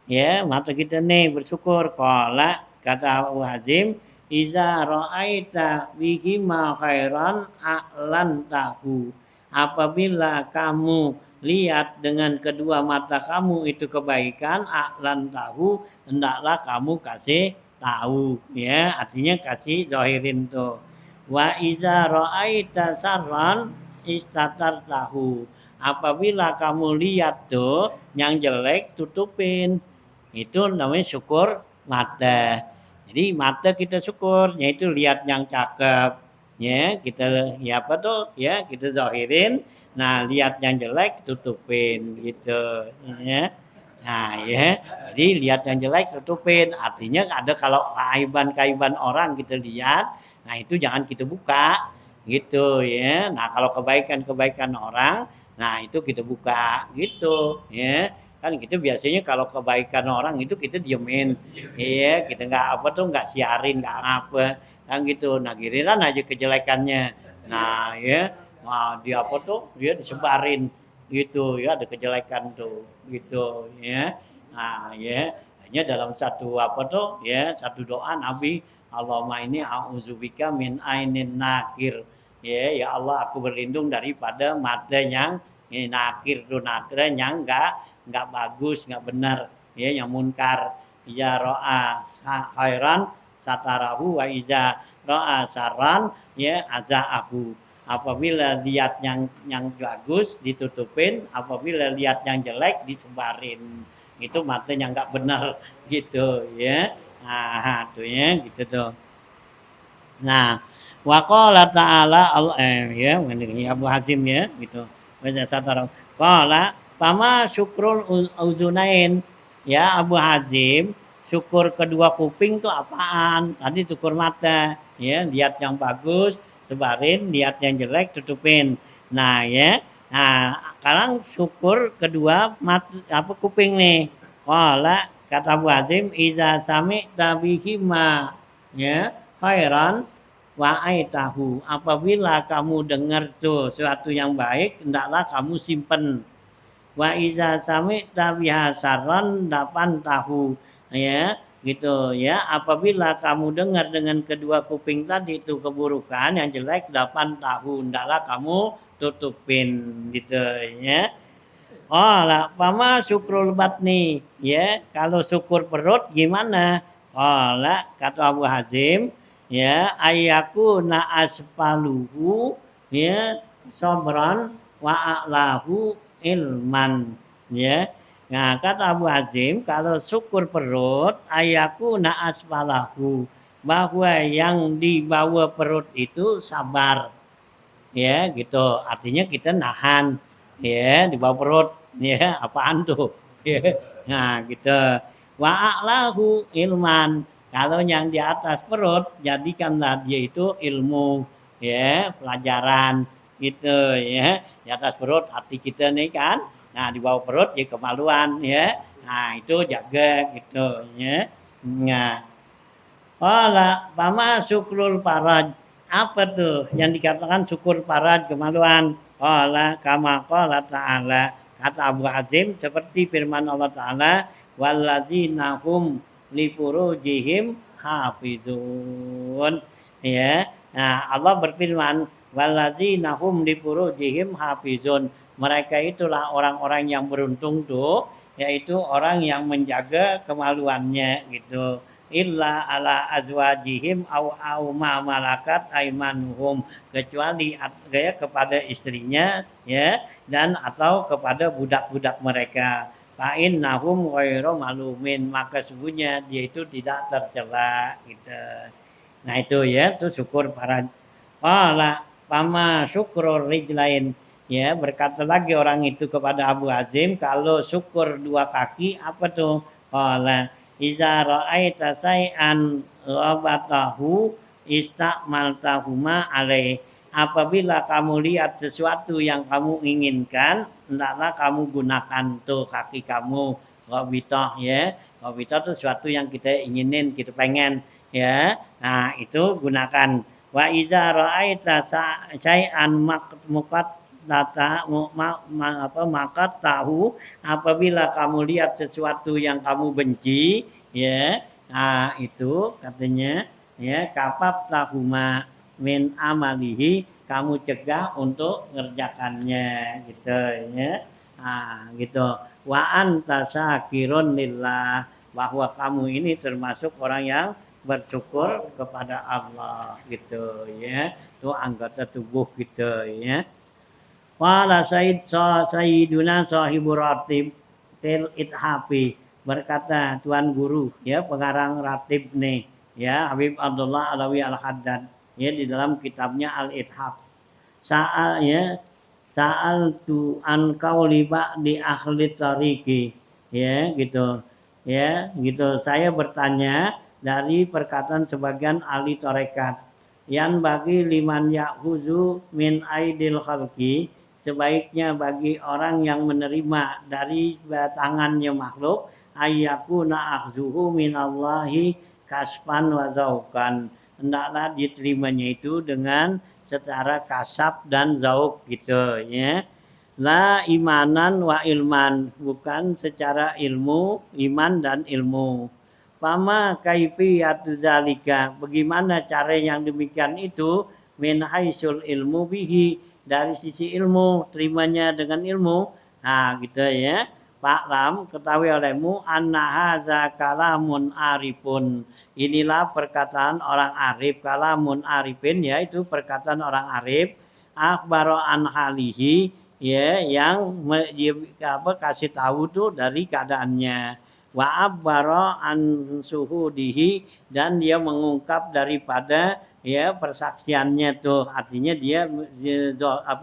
Ya, mata kita nih bersyukur. Qala, kata Abu Hazim, iza ra'aita bihi ma khairan a'lan tahu. Apabila kamu lihat dengan kedua mata kamu itu kebaikan, a'lan tahu, hendaklah kamu kasih tahu ya, artinya kasih zahirin tuh. Wa iza ra'aita sarran istatar tahu. Apabila kamu lihat tuh yang jelek, tutupin. Itu namanya syukur mata. Jadi mata kita syukur, yaitu lihat yang cakep, ya kita ya apa tuh ya kita zahirin. Nah lihat yang jelek tutupin gitu, ya. Nah ya, jadi lihat yang jelek tutupin. Artinya ada kalau keaiban orang kita lihat, nah itu jangan kita buka, gitu ya. Nah kalau kebaikan orang, nah itu kita buka, gitu ya. Kan gitu biasanya kalau kebaikan orang itu kita diemin, iya kita nggak apa tuh nggak siarin nggak apa kan gitu. Nah giliran aja kejelekannya, nah ya, nah dia apa tuh dia disebarin gitu ya, ada kejelekan tuh gitu ya. Nah ya hanya dalam satu apa tuh ya satu doa Nabi, Allahumma ini a'udzubika min ainin nakir, Ya Allah, aku berlindung daripada mata yang nakir nakir yang enggak bagus, enggak benar, ya yang munkar. Ya ro'a khairan satarahu wa iza ro'a saran ya azaahu. Apabila lihat yang bagus ditutupin, apabila lihat yang jelek disebarin. Itu matanya enggak benar gitu ya. Nah, tuh ya gitu tuh. Nah, waqala ta'ala ya ini Abu Hazim ya gitu. Baca satara. Qala fama syukrul uzunain ya Abu Hazim, syukur kedua kuping tuh apaan? Tadi syukur mata, ya lihat yang bagus sebarin, lihat yang jelek tutupin. Nah, ya. Nah, sekarang syukur kedua mata apa kuping nih. Qala kata Abu Hazim iza sami'ta bihima ya khairan tahu apabila kamu dengar tuh sesuatu yang baik hendaklah kamu simpen wa iza sami'ta biha saran dapan tahu ya gitu ya apabila kamu dengar dengan kedua kuping tadi itu keburukan yang jelek dapan tahu hendaklah kamu tutupin gitu ya. Oh lah pama syukrul batni ya kalau syukur perut gimana. Oh lah kata Abu Hazim ya ayaku na aspaluhu ya sobran wa a'lahu ilman ya. Nah kata Abu Hazim kalau syukur perut ayaku na aspalahu bahwa yang di bawah perut itu sabar ya gitu artinya kita nahan ya di bawah perut ya apaan tuh ya. Nah gitu wa a'lahu ilman kalau yang di atas perut jadikanlah dia itu ilmu ya pelajaran gitu ya di atas perut hati kita nih kan nah di bawah perut ya kemaluan ya nah itu jaga gitu ya. Nah Qala pama syukrul faraj. Apa tuh yang dikatakan syukur faraj kemaluan? Qala kama qala ta'ala. Kata Abu Hazim seperti firman Allah Ta'ala. Walladzina hum li furujihim hafizun. Ya. Nah, Allah berfirman, walladzina hum li furujihim hafizun. Mereka itulah orang-orang yang beruntung tuh, yaitu orang yang menjaga kemaluannya gitu illa ala azwajihim au ma malakat aimanuhum kecuali ya kepada istrinya ya dan atau kepada budak-budak mereka fa innahum ghairu malumin maka sesungguhnya dia itu tidak tercela gitu. Nah itu ya itu syukur para qala pama syukrul rijlain ya berkata lagi orang itu kepada Abu Hazim kalau syukur dua kaki apa tuh qala iza ra'aita say'an rabatahu istakmaltahuma alaih. Apabila kamu lihat sesuatu yang kamu inginkan, hendaklah kamu gunakan tuh kaki kamu. Rabitah ya. Rabitah itu sesuatu yang kita inginin, kita pengen ya. Nah, itu gunakan. Wa iza ra'aita say'an muqat maka tahu apabila kamu lihat sesuatu yang kamu benci ya nah itu katanya ya kapap tahuma min amalihi kamu cegah untuk ngerjakannya gitu ya nah gitu wa anta syakirun lillah bahwa kamu ini termasuk orang yang bersyukur kepada Allah gitu ya itu anggota tubuh gitu ya. Wala Sayyiduna sahibu ratib til ithafi berkata Tuan Guru ya pengarang ratib nih ya Habib Abdullah Alawi Al-Haddad ya di dalam kitabnya Al-Ithaf Sa'al tu an qauli di ahli tariki ya gitu saya bertanya dari perkataan sebagian ahli tarekat yang bagi liman ya'huzu min aidil khalqi sebaiknya bagi orang yang menerima dari tangannya makhluk ayyakuna akhzuhu minallahi kasfan wa zauqan hendaklah diterimanya itu dengan secara kasab dan zauk gitu ya la imanan wa ilman bukan secara ilmu iman dan ilmu pama kaifiyatu zalika bagaimana cara yang demikian itu min haitsul ilmu bihi, dari sisi ilmu, terimanya dengan ilmu. Nah, gitu ya. Fa'lam, ketahui olehmu, anna haza kalamun arifun. Inilah perkataan orang arif, kalamun arifin, yaitu perkataan orang arif. Akhbaro an halihi, ya, yang kasih tahu tuh dari keadaannya. Wa abbaro an suhudihi, dan dia mengungkap daripada ya persaksiannya tuh, artinya dia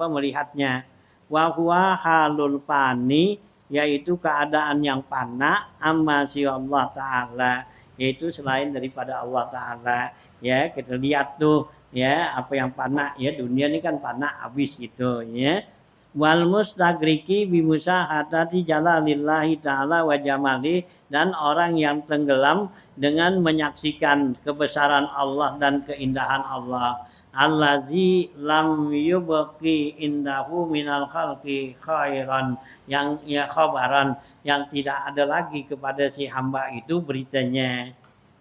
melihatnya. Wa huwa halul fani, yaitu keadaan yang fana, amma si Allah Ta'ala, yaitu selain daripada Allah Ta'ala. Ya, kita lihat tuh ya apa yang fana, ya dunia ini kan fana, habis gitu ya. Wal mustagriki bi musahadati jalalillahi ta'ala wa jamali, dan orang yang tenggelam dengan menyaksikan kebesaran Allah dan keindahan Allah. Allazi lam yubqi indahu minal khalqi khairan, yang ya khabaran, yang tidak ada lagi kepada si hamba itu beritanya.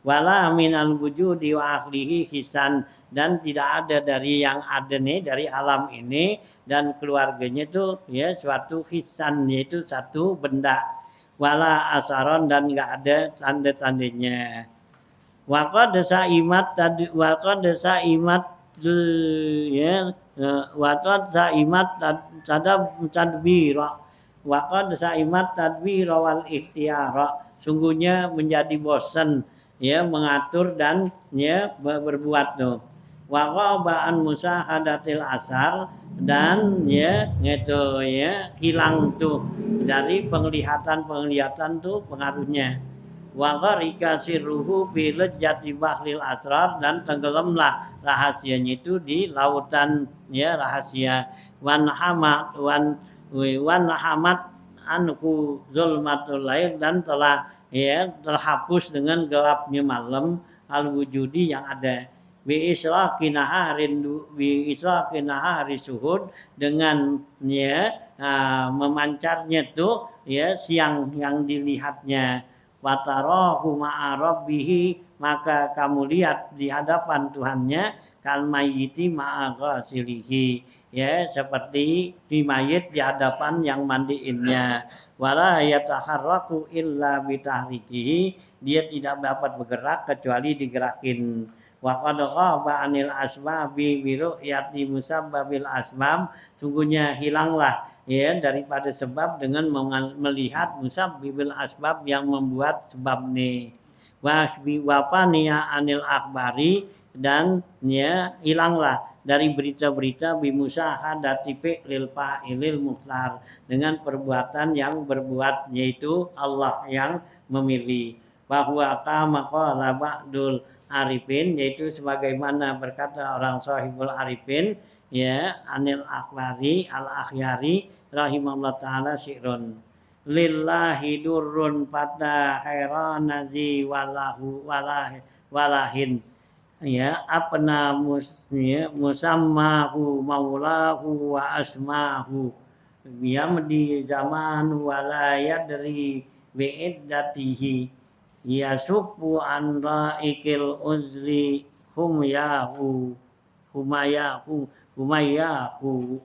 Wala minal wujudi wa akhlihi hisan, dan tidak ada dari yang ada nih, dari alam ini dan keluarganya itu ya suatu hisan, yaitu satu benda. Wala asaron, dan enggak ada tanda-tandanya. Waqad sa'imat ya, waqad sa'imat tadbira, waqad sa'imat tadbira wal ikhtiyara, sungguhnya menjadi bosan ya mengatur dan ya berbuat tuh. Waqaba an musahadatil asar, dan ya gitu ya hilang tuh dari penglihatan tuh pengaruhnya. Wa gharika sirruhu fi lajjati bahril asrar, dan tenggelamlah rahasianya itu di lautan ya rahasia. Wan hamat anku zulmatul lail, dan telah ya terhapus dengan gelapnya malam al wujudi yang ada. Bi israqi nahari suhud, dengan ya memancarnya tuh ya siang yang dilihatnya. Watarahu ma'a rabbihi, maka kamu lihat di hadapan Tuhannya, kal mayyiti ma'a ghasilihi, ya seperti di mayit di hadapan yang mandiinnya. Wala yataharraku illa bitahrikihi, dia tidak dapat bergerak kecuali digerakin. Wa qad ghaba 'anil asbabi bi ru'yati musabbabil asbab, sungguhnya hilanglah ya daripada sebab dengan melihat musabbibil asbab, yang membuat sebab nih. Wafaniya anil akbari, dan ya hilanglah dari berita-berita bimusahadati fi'lil fa'ilil mukhtar, dengan perbuatan yang berbuat, yaitu Allah yang memilih. Bahwa kama qala ba'dul arifin, yaitu sebagaimana berkata orang sahibul arifin ya anil akbari al akhyari rahimahullah ta'ala syi'run. Lillahi durrun fata khairanazi walahin, ya apna musammahu maulahu wa asmahu, biyamdi zaman wala yadri bi'iddatihi, yasubbu an ra'ikil uzri humayahu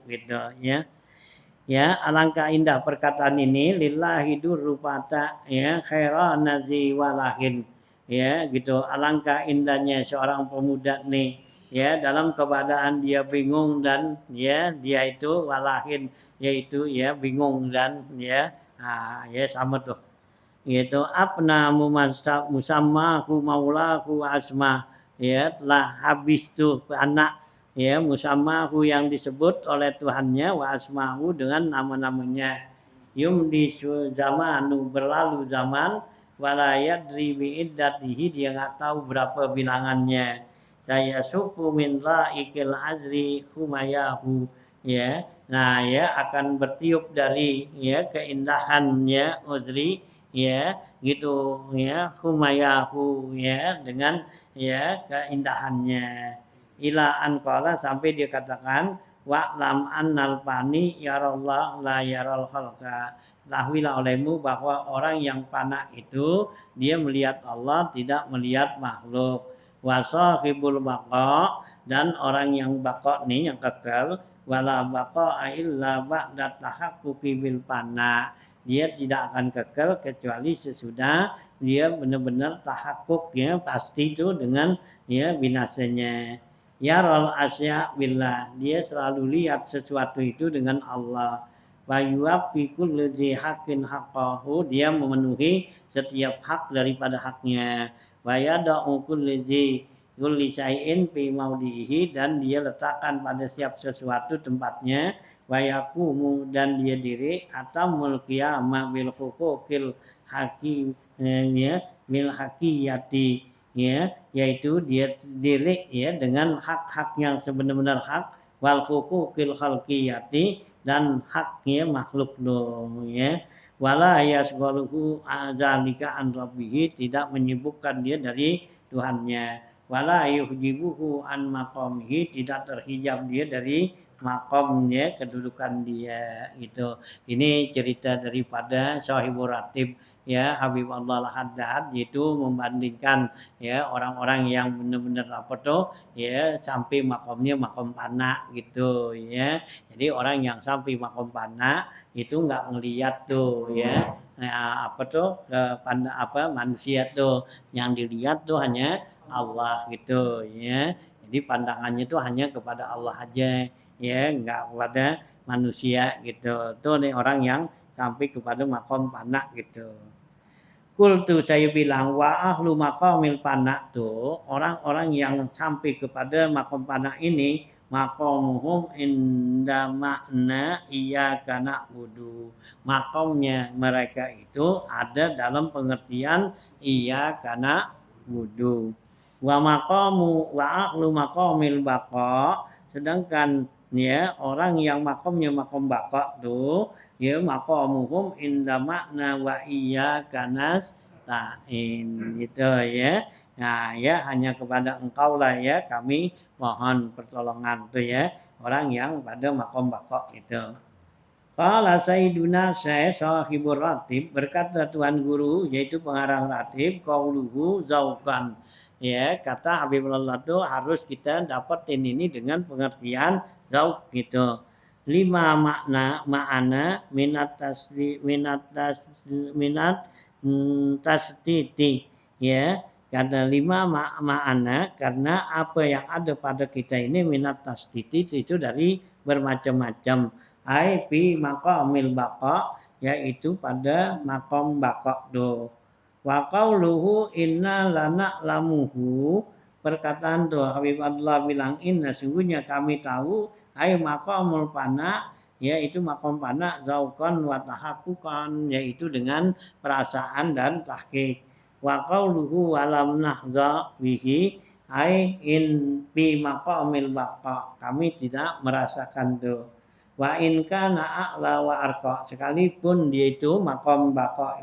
gitu ya. Ya, alangkah indah perkataan ini, lillahi durrufata ya khairan nazi walahin, ya gitu. Alangkah indahnya seorang pemuda nih ya dalam keadaan dia bingung dan ya dia itu walahin, yaitu ya bingung dan ya ya sama tuh gitu. Apna musammahu maulahu asma, ya telah habis tuh anak ya musammahu yang disebut oleh Tuhannya, wa asmahu dengan nama-namanya. Yumdi zamanu, berlalu zaman, wala yadri bi iddatihi, dia enggak tahu berapa bilangannya. Saya suku min laikil azri humayahu, ya. Nah, ya akan bertiup dari ya keindahannya uzri ya gitu ya humayahu, ya dengan ya keindahannya. Ila an qala, sampai dia katakan wa lam annal fani yarallah la yaral khalqa, tahuilah olehmu bahwa orang yang fana itu dia melihat Allah, tidak melihat makhluk. Wa sahibul baqa, dan orang yang baqo nih yang kekal, wala baqa'a illa ba'da tahaqquqi bil fana. Dia tidak akan kekal kecuali sesudah dia benar-benar tahakkuk ya, pasti itu dengan ya binasanya. Ya rol asya billah, dia selalu lihat sesuatu itu dengan Allah. Wa yuwaffi kulli dzi haqqin haqqahu, dia memenuhi setiap hak daripada haknya. Wa yada'u kulli syai'in fi maudihi, dan dia letakkan pada setiap sesuatu tempatnya. Wa yaqumu, dan dia diri atamul qiyamah bil huquqil hakim ya bil hakiyati ya, yaitu dia diri ya dengan hak-hak yang sebenar-benar hak, wal huquqil khalqiyati, dan haknya makhluk dong ya. Wala yasghaluhu azalika an rabbih, tidak menyibukkan dia dari Tuhannya. Wala yuhjibuhu an maqamihi, tidak terhijab dia dari makomnya, kedudukan dia itu. Ini cerita daripada Shahibur Ratib ya, Habibullah Al-Haddad, yaitu membandingkan ya orang-orang yang benar-benar apa tuh ya sampai makomnya makom pana gitu ya. Jadi orang yang sampai makom pana itu nggak ngelihat tuh ya apa tuh manusia tuh, yang dilihat tuh hanya Allah gitu ya. Jadi pandangannya tuh hanya kepada Allah aja ya, nggak kepada manusia gitu. Tuh nih orang yang sampai kepada makom pana gitu. Kultu, saya bilang, wa ahlu maqamil pana tuh orang-orang yang sampai kepada makom pana ini, maqamuhum inda makna iyyaka na'budu. Makomnya mereka itu ada dalam pengertian iyyaka na'budu. Wa maqamu wa ahlu maqamil baqa, sedangkan ya orang yang makomnya makom baqa tuh ya maqamuhum inda makna wa iyyaka nasta'in gitu ya. Nah ya, hanya kepada engkau lah ya kami mohon pertolongan tuh ya, orang yang pada makom baqa gitu. Qala Sayyiduna Syekh Shahibur Ratib, berkata Tuan Guru yaitu pengarang Ratib, qauluhu zauqan ya, kata Habibullah itu harus kita dapetin ini dengan pengertian zauq gitu. 5 makna ma'ana minat tasditi ya, karena 5 ma'ana, karena apa yang ada pada kita ini minat tasditi itu dari bermacam-macam. Ai fi maqamil baqa, yaitu pada makom baqa do. Wa qauluhu inna lana'lamuhu, perkataan tuh Habib Abdullah bilang inna, sungguhnya kami tahu, ai maqamul fana, yaitu makom fana, zauqan wa tahaqquqan, yaitu dengan perasaan dan tahqiq. Wa qauluhu walam nahza bihi, ai in bi maqamil baqa, kami tidak merasakan tuh. Wa in kana a'la wa arqa, sekalipun dia itu makom baqa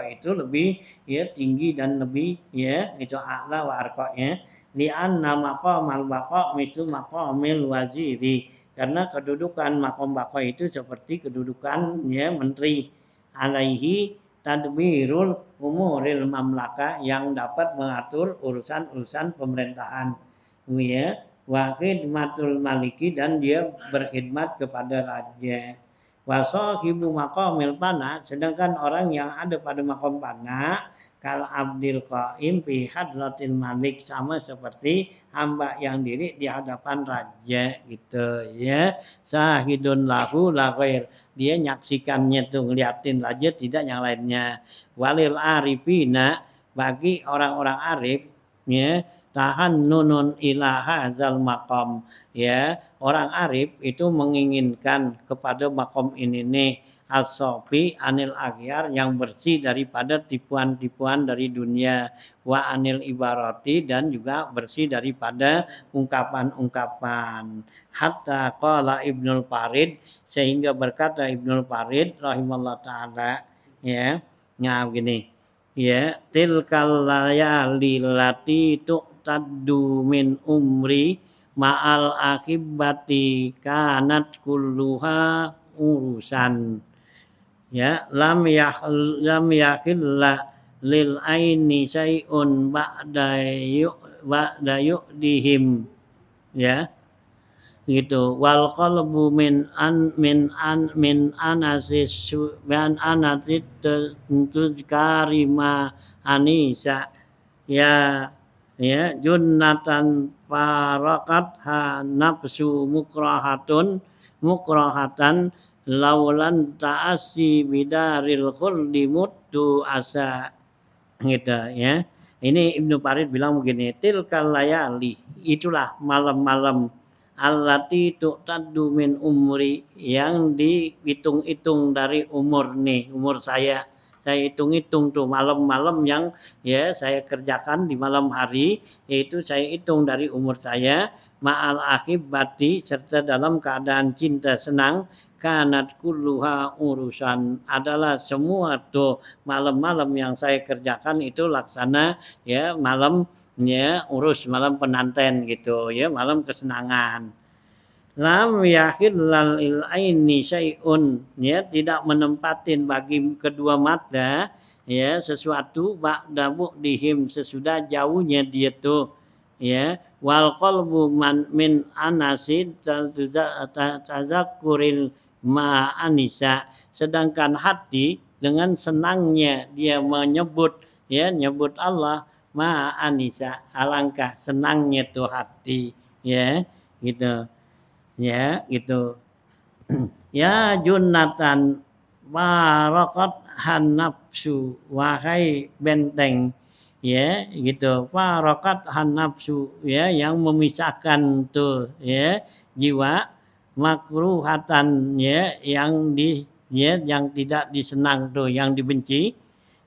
itu lebih ya tinggi dan lebih ya itu a'la wa arqa ya. Li anna maqamal baqa mislu maqamil waziri, karena kedudukan makom baqa itu seperti kedudukan ya menteri. Alaihi tadbirul umuril mamlaka, yang dapat mengatur urusan-urusan pemerintahan ya. Wa khidmatul maliki, dan dia berkhidmat kepada raja. Wa sahibu maqamil fana, sedangkan orang yang ada pada makom fana, kal abdil qaim fi hadratil malik, sama seperti hamba yang diri di hadapan raja gitu ya. Sahidun lahu la ghair, dia nyaksikannya tuh, ngeliatin raja, tidak yang lainnya. Walil arifina, bagi orang-orang arif ya, tahan nunun ilaha zal makom ya, orang arif itu menginginkan kepada makom ini nih, as-sofi anil aghyar, yang bersih daripada tipuan-tipuan dari dunia, wa anil ibarati, dan juga bersih daripada ungkapan-ungkapan. Hatta qala Ibnul Farid, sehingga berkata Ibnul Farid rahimallahu taala ya, nah begini ya, tilkal layali lati tu'taddu min umri ma'al akibati kanat kulluha urusan ya, lam yakhilla lil aini syai'un ba'da yu'dihim ya gitu. Wal qalbu min anasis min anasit karima anisa ya junnatan farakat ha nafsu mukrahatan laulan ta'asi bidaril khuldi muttu asa gitu ya. Ini Ibnu Farid bilang begini, tilkal layali, itulah malam-malam allati tu'taddu min umri, yang dihitung-hitung dari umur nih, umur saya. Saya hitung-hitung tuh malam-malam yang ya saya kerjakan di malam hari, yaitu saya hitung dari umur saya, ma'al akhibati, serta dalam keadaan cinta senang, kanat kulluha urusan, adalah semua tuh malam-malam yang saya kerjakan itu laksana ya malam ya urus malam penanten gitu ya, malam kesenangan. Lam yakhil lal aini syai'un, ya tidak menempatin bagi kedua mata ya sesuatu ba'da bu'dihim, sesudah jauhnya dia tuh ya. Wal qalbu min anasid tazakkuril ma'anisa, sedangkan hati dengan senangnya dia menyebut ya, nyebut Allah ma'anisa, alangkah senangnya tuh hati ya gitu ya gitu. Ya junnatan farakat han nafsu, wahai benteng ya gitu, farakat han nafsu ya, yang memisahkan tuh ya jiwa, makruhatan ya yang yang tidak disenang tuh, yang dibenci.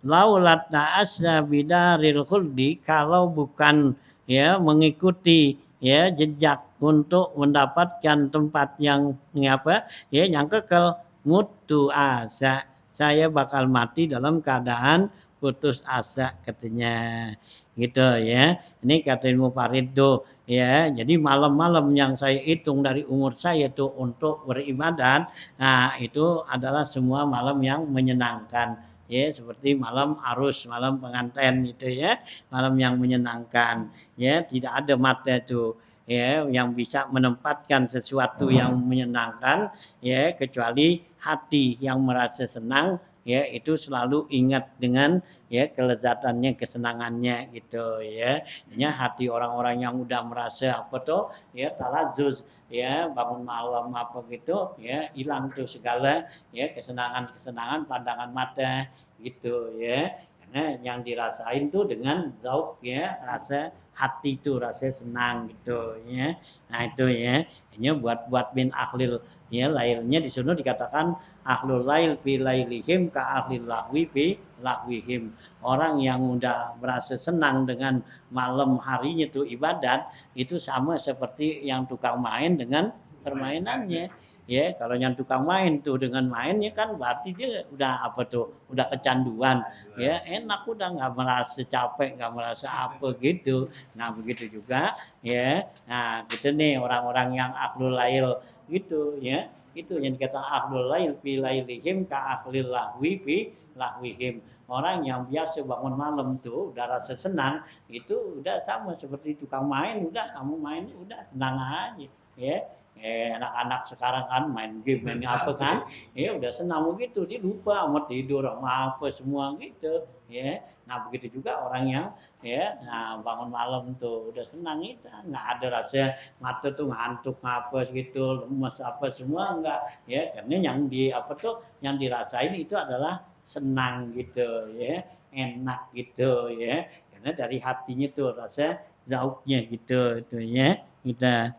Laulat ta'asya bidaril khuldi, kalau bukan ya mengikuti ya jejak untuk mendapatkan tempat yang apa ya yang kekal, mutu asa, saya bakal mati dalam keadaan putus asa katanya gitu ya. Ini kata Ilmu Farid tuh ya, jadi malam-malam yang saya hitung dari umur saya tuh untuk beribadat, nah itu adalah semua malam yang menyenangkan ya, seperti malam arus, malam pengantin gitu ya, malam yang menyenangkan ya, tidak ada mata itu ya yang bisa menempatkan sesuatu yang menyenangkan ya, kecuali hati yang merasa senang ya, itu selalu ingat dengan ya kelezatannya, kesenangannya gitu ya. Hanya hati orang-orang yang udah merasa apa tuh ya talazuz ya, bangun malam apa gitu ya, hilang tuh segala ya kesenangan-kesenangan pandangan mata gitu ya. Karena yang dirasain tuh dengan zauq ya, rasa hati itu rasa senang gitu ya. Nah itu ya, hanya buat min akhlil ya, lailnya di sana dikatakan ahlul lail fi lailihim ka ahlil lahwi fi lahwihim. Orang yang udah merasa senang dengan malam harinya itu ibadat, itu sama seperti yang tukang main dengan permainannya. Ya, kalau yang tukang main tuh dengan mainnya kan berarti dia udah apa tuh, udah kecanduan. Ya, enak udah nggak merasa capek, nggak merasa apa gitu. Nah, begitu juga ya. Nah, gitu nih orang-orang yang ahlul lail gitu ya. Itu yang dikata ahlul lail fi lailihim ka ahlil lahwi fi lahwihim. Orang yang biasa bangun malam tuh udah rasa senang, itu udah sama seperti tukang main, udah kamu main udah tenang aja ya. Anak-anak sekarang kan main game, main apa kan, ya udah senang begitu, dia lupa sama tidur sama apa semua gitu ya. Nah begitu juga orang yang ya, nah bangun malam tuh udah senang itu, nggak ada rasa mata tuh ngantuk apa gitu, lemes apa semua enggak ya, karena yang di apa tuh yang dirasain itu adalah senang gitu ya, enak gitu ya, karena dari hatinya tuh rasa zauknya gitu itu ya kita.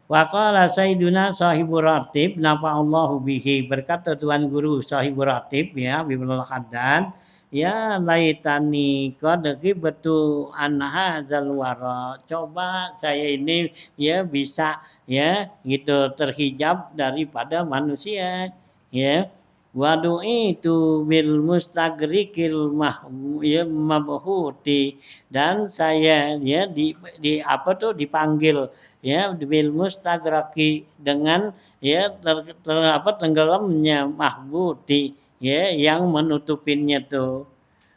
Wa qala sayyiduna sahibur ratib nafa'allahu bihi, berkata tuan guru sahibur ratib ya Bibnul Haddad, ya laitani qad ghibtu an hadzal wara, coba saya ini ya bisa ya gitu terhijab daripada manusia ya. Wadu'i itu bil mustagrikil ya mabhuti, dan saya ya di apa tuh dipanggil ya bil mustagraki, dengan ya tenggelamnya mahbuti ya yang menutupinnya tuh.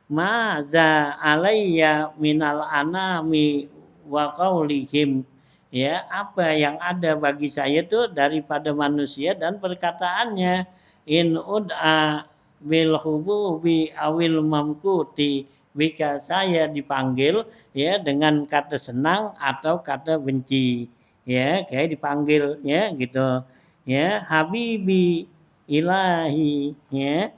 Maza alayya minal anami wa qaulihim, ya apa yang ada bagi saya itu daripada manusia dan perkataannya. In ud'a bil hububi awil mamkuti, jika saya dipanggil ya dengan kata senang atau kata benci, ya kayak dipanggil ya gitu, ya habibi ilahi, ya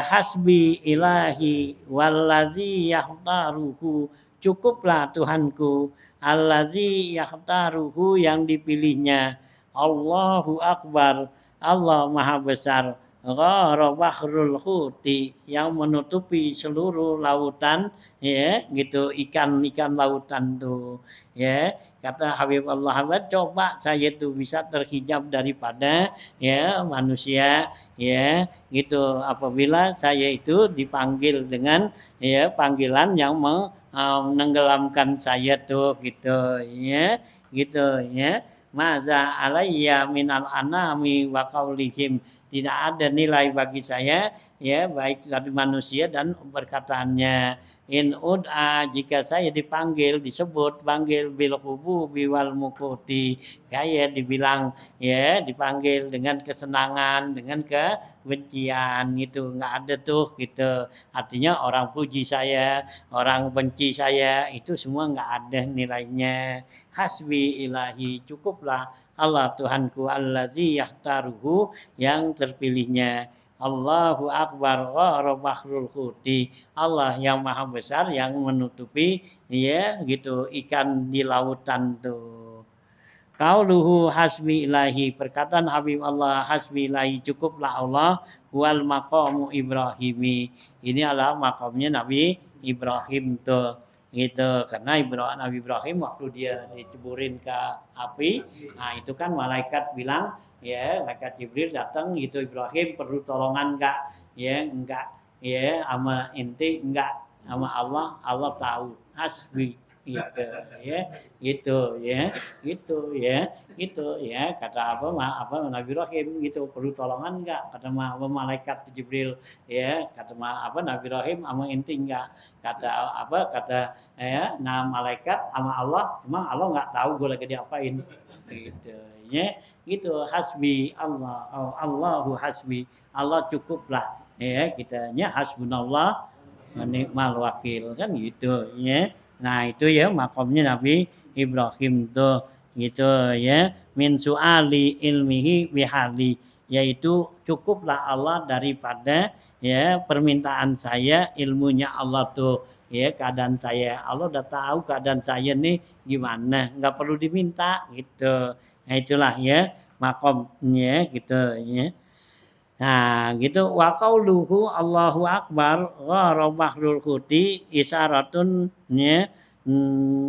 hasbi ilahi wallazi yahtaruhu, cukuplah Tuhanku, allazi yahtaruhu yang dipilihnya, Allahu akbar, Allah maha besar, ghara bahrul huti yang menutupi seluruh lautan, ya gitu, ikan-ikan lautan tuh, ya kata Habib Allah Ahmad, coba saya tuh bisa terhijab daripada ya manusia, ya gitu, apabila saya itu dipanggil dengan ya panggilan yang menenggelamkan saya tuh gitu, ya gitu, ya maza alayya minal anami wa qaulihim, tidak ada nilai bagi saya ya baik dari manusia dan perkataannya. In ud'a, jika saya dipanggil, disebut panggil bil hububi wal mukuti, kayak dibilang ya dipanggil dengan kesenangan, dengan kebencian, itu nggak ada tuh gitu. Artinya orang puji saya, orang benci saya, itu semua nggak ada nilainya. Hasbi ilahi, cukuplah Allah Tuhanku, allazi yahtaruhu yang terpilihnya. Allahu akbar ghara bahrul huti, Allah yang maha besar yang menutupi ya gitu ikan di lautan tuh. Qauluhu hasbi ilahi, perkataan Habib Allah hasbi ilahi, cukuplah Allah, wal maqamu Ibrahimi, ini adalah makamnya Nabi Ibrahim tuh gitu, karena Nabi Ibrahim waktu dia diceburin ke api, nah itu kan malaikat bilang ya, malaikat Jibril datang gitu, Ibrahim perlu tolongan enggak, ya enggak, ya sama inti enggak, sama Allah, Allah tahu, hasbi gitu ya, gitu ya, gitu ya, gitu ya, kata apa Nabi Ibrahim gitu, perlu tolongan enggak, kata malaikat Jibril, ya kata Nabi Ibrahim sama inti enggak, kata ya nah malaikat sama Allah, emang Allah nggak tahu gue lagi diapain gitu ya, gitu. Hasbi Allah, Allahu hasbi, Allah cukuplah ya kitanya, hasbunallah wa ni'mal wakil kan gitu ya. Nah itu ya makomnya Nabi Ibrahim tuh gitu ya, min su'ali ilmihi bihali, yaitu cukuplah Allah daripada ya permintaan saya, ilmunya Allah tuh ya keadaan saya, Allah udah tahu keadaan saya nih gimana, nggak perlu diminta gitu. Nah itulah ya makomnya gitu ya. Nah gitu, wa qauluhu Allahu akbar ghara bahrul huti isyaratun ya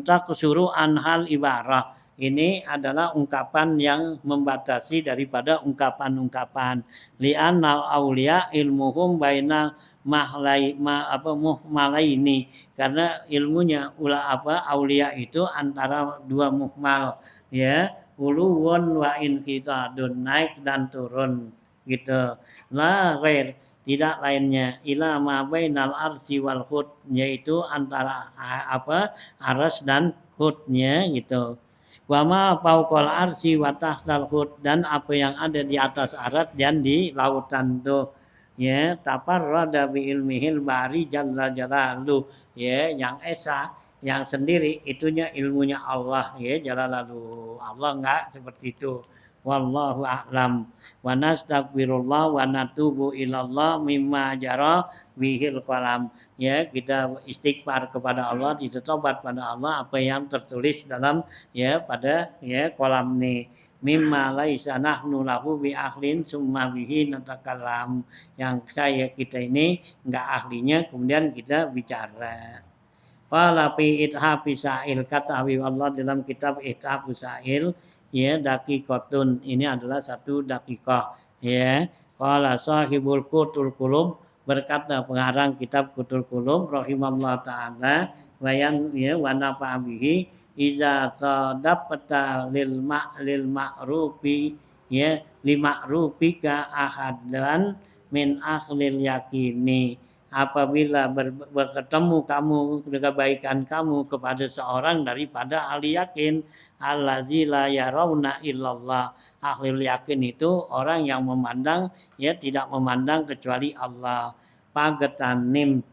taksuru anhal ibarah. Ini adalah ungkapan yang membatasi daripada ungkapan-ungkapan. Li'annal aulia ilmuhum bainal muhmalaini, karena ilmunya aulia itu antara dua muhmal ya, uluwun wa inqitadun, naik dan turun gitu. La ghair, tidak lainnya, ila ma bainal arsy wal hud, yaitu antara aras dan hudnya gitu. Wa ma fauqal arsy wa tahtal hud, dan apa yang ada di atas aras dan di lautan tuh ya, tafarrada bi ilmihil bari jalla jalaluh, ya yang esa, yang sendiri itunya ilmunya Allah ya jalaluhu, Allah enggak seperti itu. Wallahu a'lam, wa nastaghfirullah wa natubu ilallah mimma jara bihil qalam, ya kita istighfar kepada Allah, ditobat pada Allah apa yang tertulis dalam ya pada ya kolam ini, mimma laisa nahnu lahu bi ahlin summa bihi natakallam, yang kita ini enggak ahlinya kemudian kita bicara. Qala fi ithafi sa'il, kata Habib Allah dalam kitab Ithafu Sa'il ya, daqiqatun, ini adalah satu daqiqah ya. Qala sahibul Qutul Qulub, berkata pengarang kitab Qutul Qulub rahimahullah taala, wayan ya wa nafa bihi, iza sadaqta lil ma'rufi ya, li ma'rufika ahadan min akhlil yakini, apabila bertemu kamu kebaikan kamu kepada seorang daripada ahli yakin, allazi la yarawna illallah. Ahli yakin itu orang yang memandang, ya tidak memandang kecuali Allah. Pagetanim,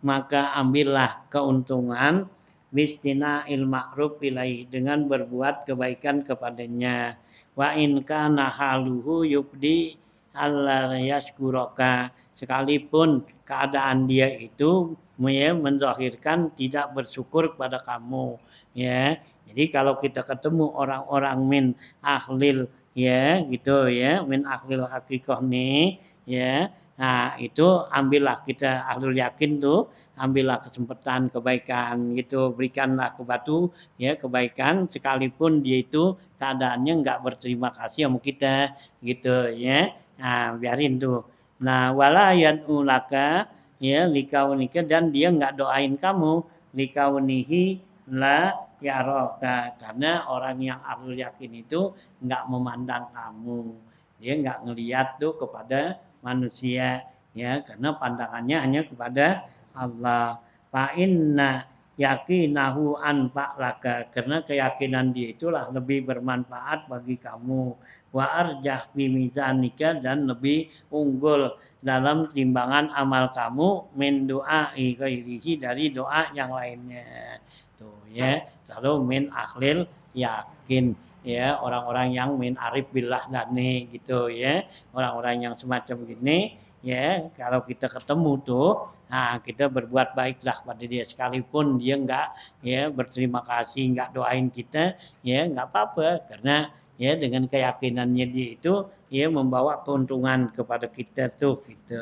maka ambillah keuntungan bistina ma'ruf ilai, dengan berbuat kebaikan kepadanya. Wa in kana haluhu yubdi alla yashkuraka, sekalipun keadaan dia itu ya, menzahirkan tidak bersyukur kepada kamu, ya. Jadi kalau kita ketemu orang-orang min ahlil, ya gitu ya, min ahlil hakikoh nih, ya. Nah, itu ambillah kita ahlul yakin tuh, ambillah kesempatan kebaikan gitu, berikanlah kebatu ya kebaikan sekalipun dia itu keadaannya enggak berterima kasih sama kita gitu ya. Nah, biarin tuh. Nah, wala ulaka ya likaunika, dan dia enggak doain kamu likaunihi la yaraka, karena orang yang ahlul yakin itu enggak memandang kamu. Dia enggak ngelihat tuh kepada manusia ya, karena pandangannya hanya kepada Allah. Fa inna yakinahu anfa laka, karena keyakinan dia itulah lebih bermanfaat bagi kamu. Wa arjah bimizanika, dan lebih unggul dalam timbangan amal kamu min doa ghairihi, dari doa yang lainnya. Tuh ya, lalu min akhlil yakin ya, orang-orang yang min arif billah dani gitu ya. Orang-orang yang semacam gini ya, kalau kita ketemu tuh, nah kita berbuat baiklah pada dia sekalipun dia enggak ya berterima kasih, enggak doain kita, ya enggak apa-apa, karena ya dengan keyakinannya dia itu ya membawa keuntungan kepada kita tuh gitu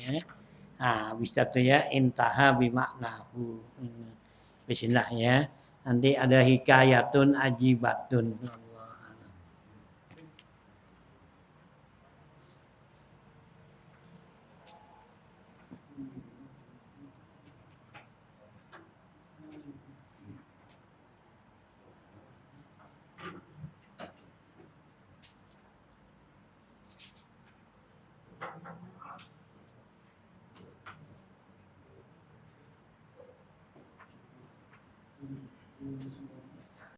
ya. Nah, bisa tuh ya intaha bimaknahu. Bismillah ya. Nanti ada hikayatun ajibatun.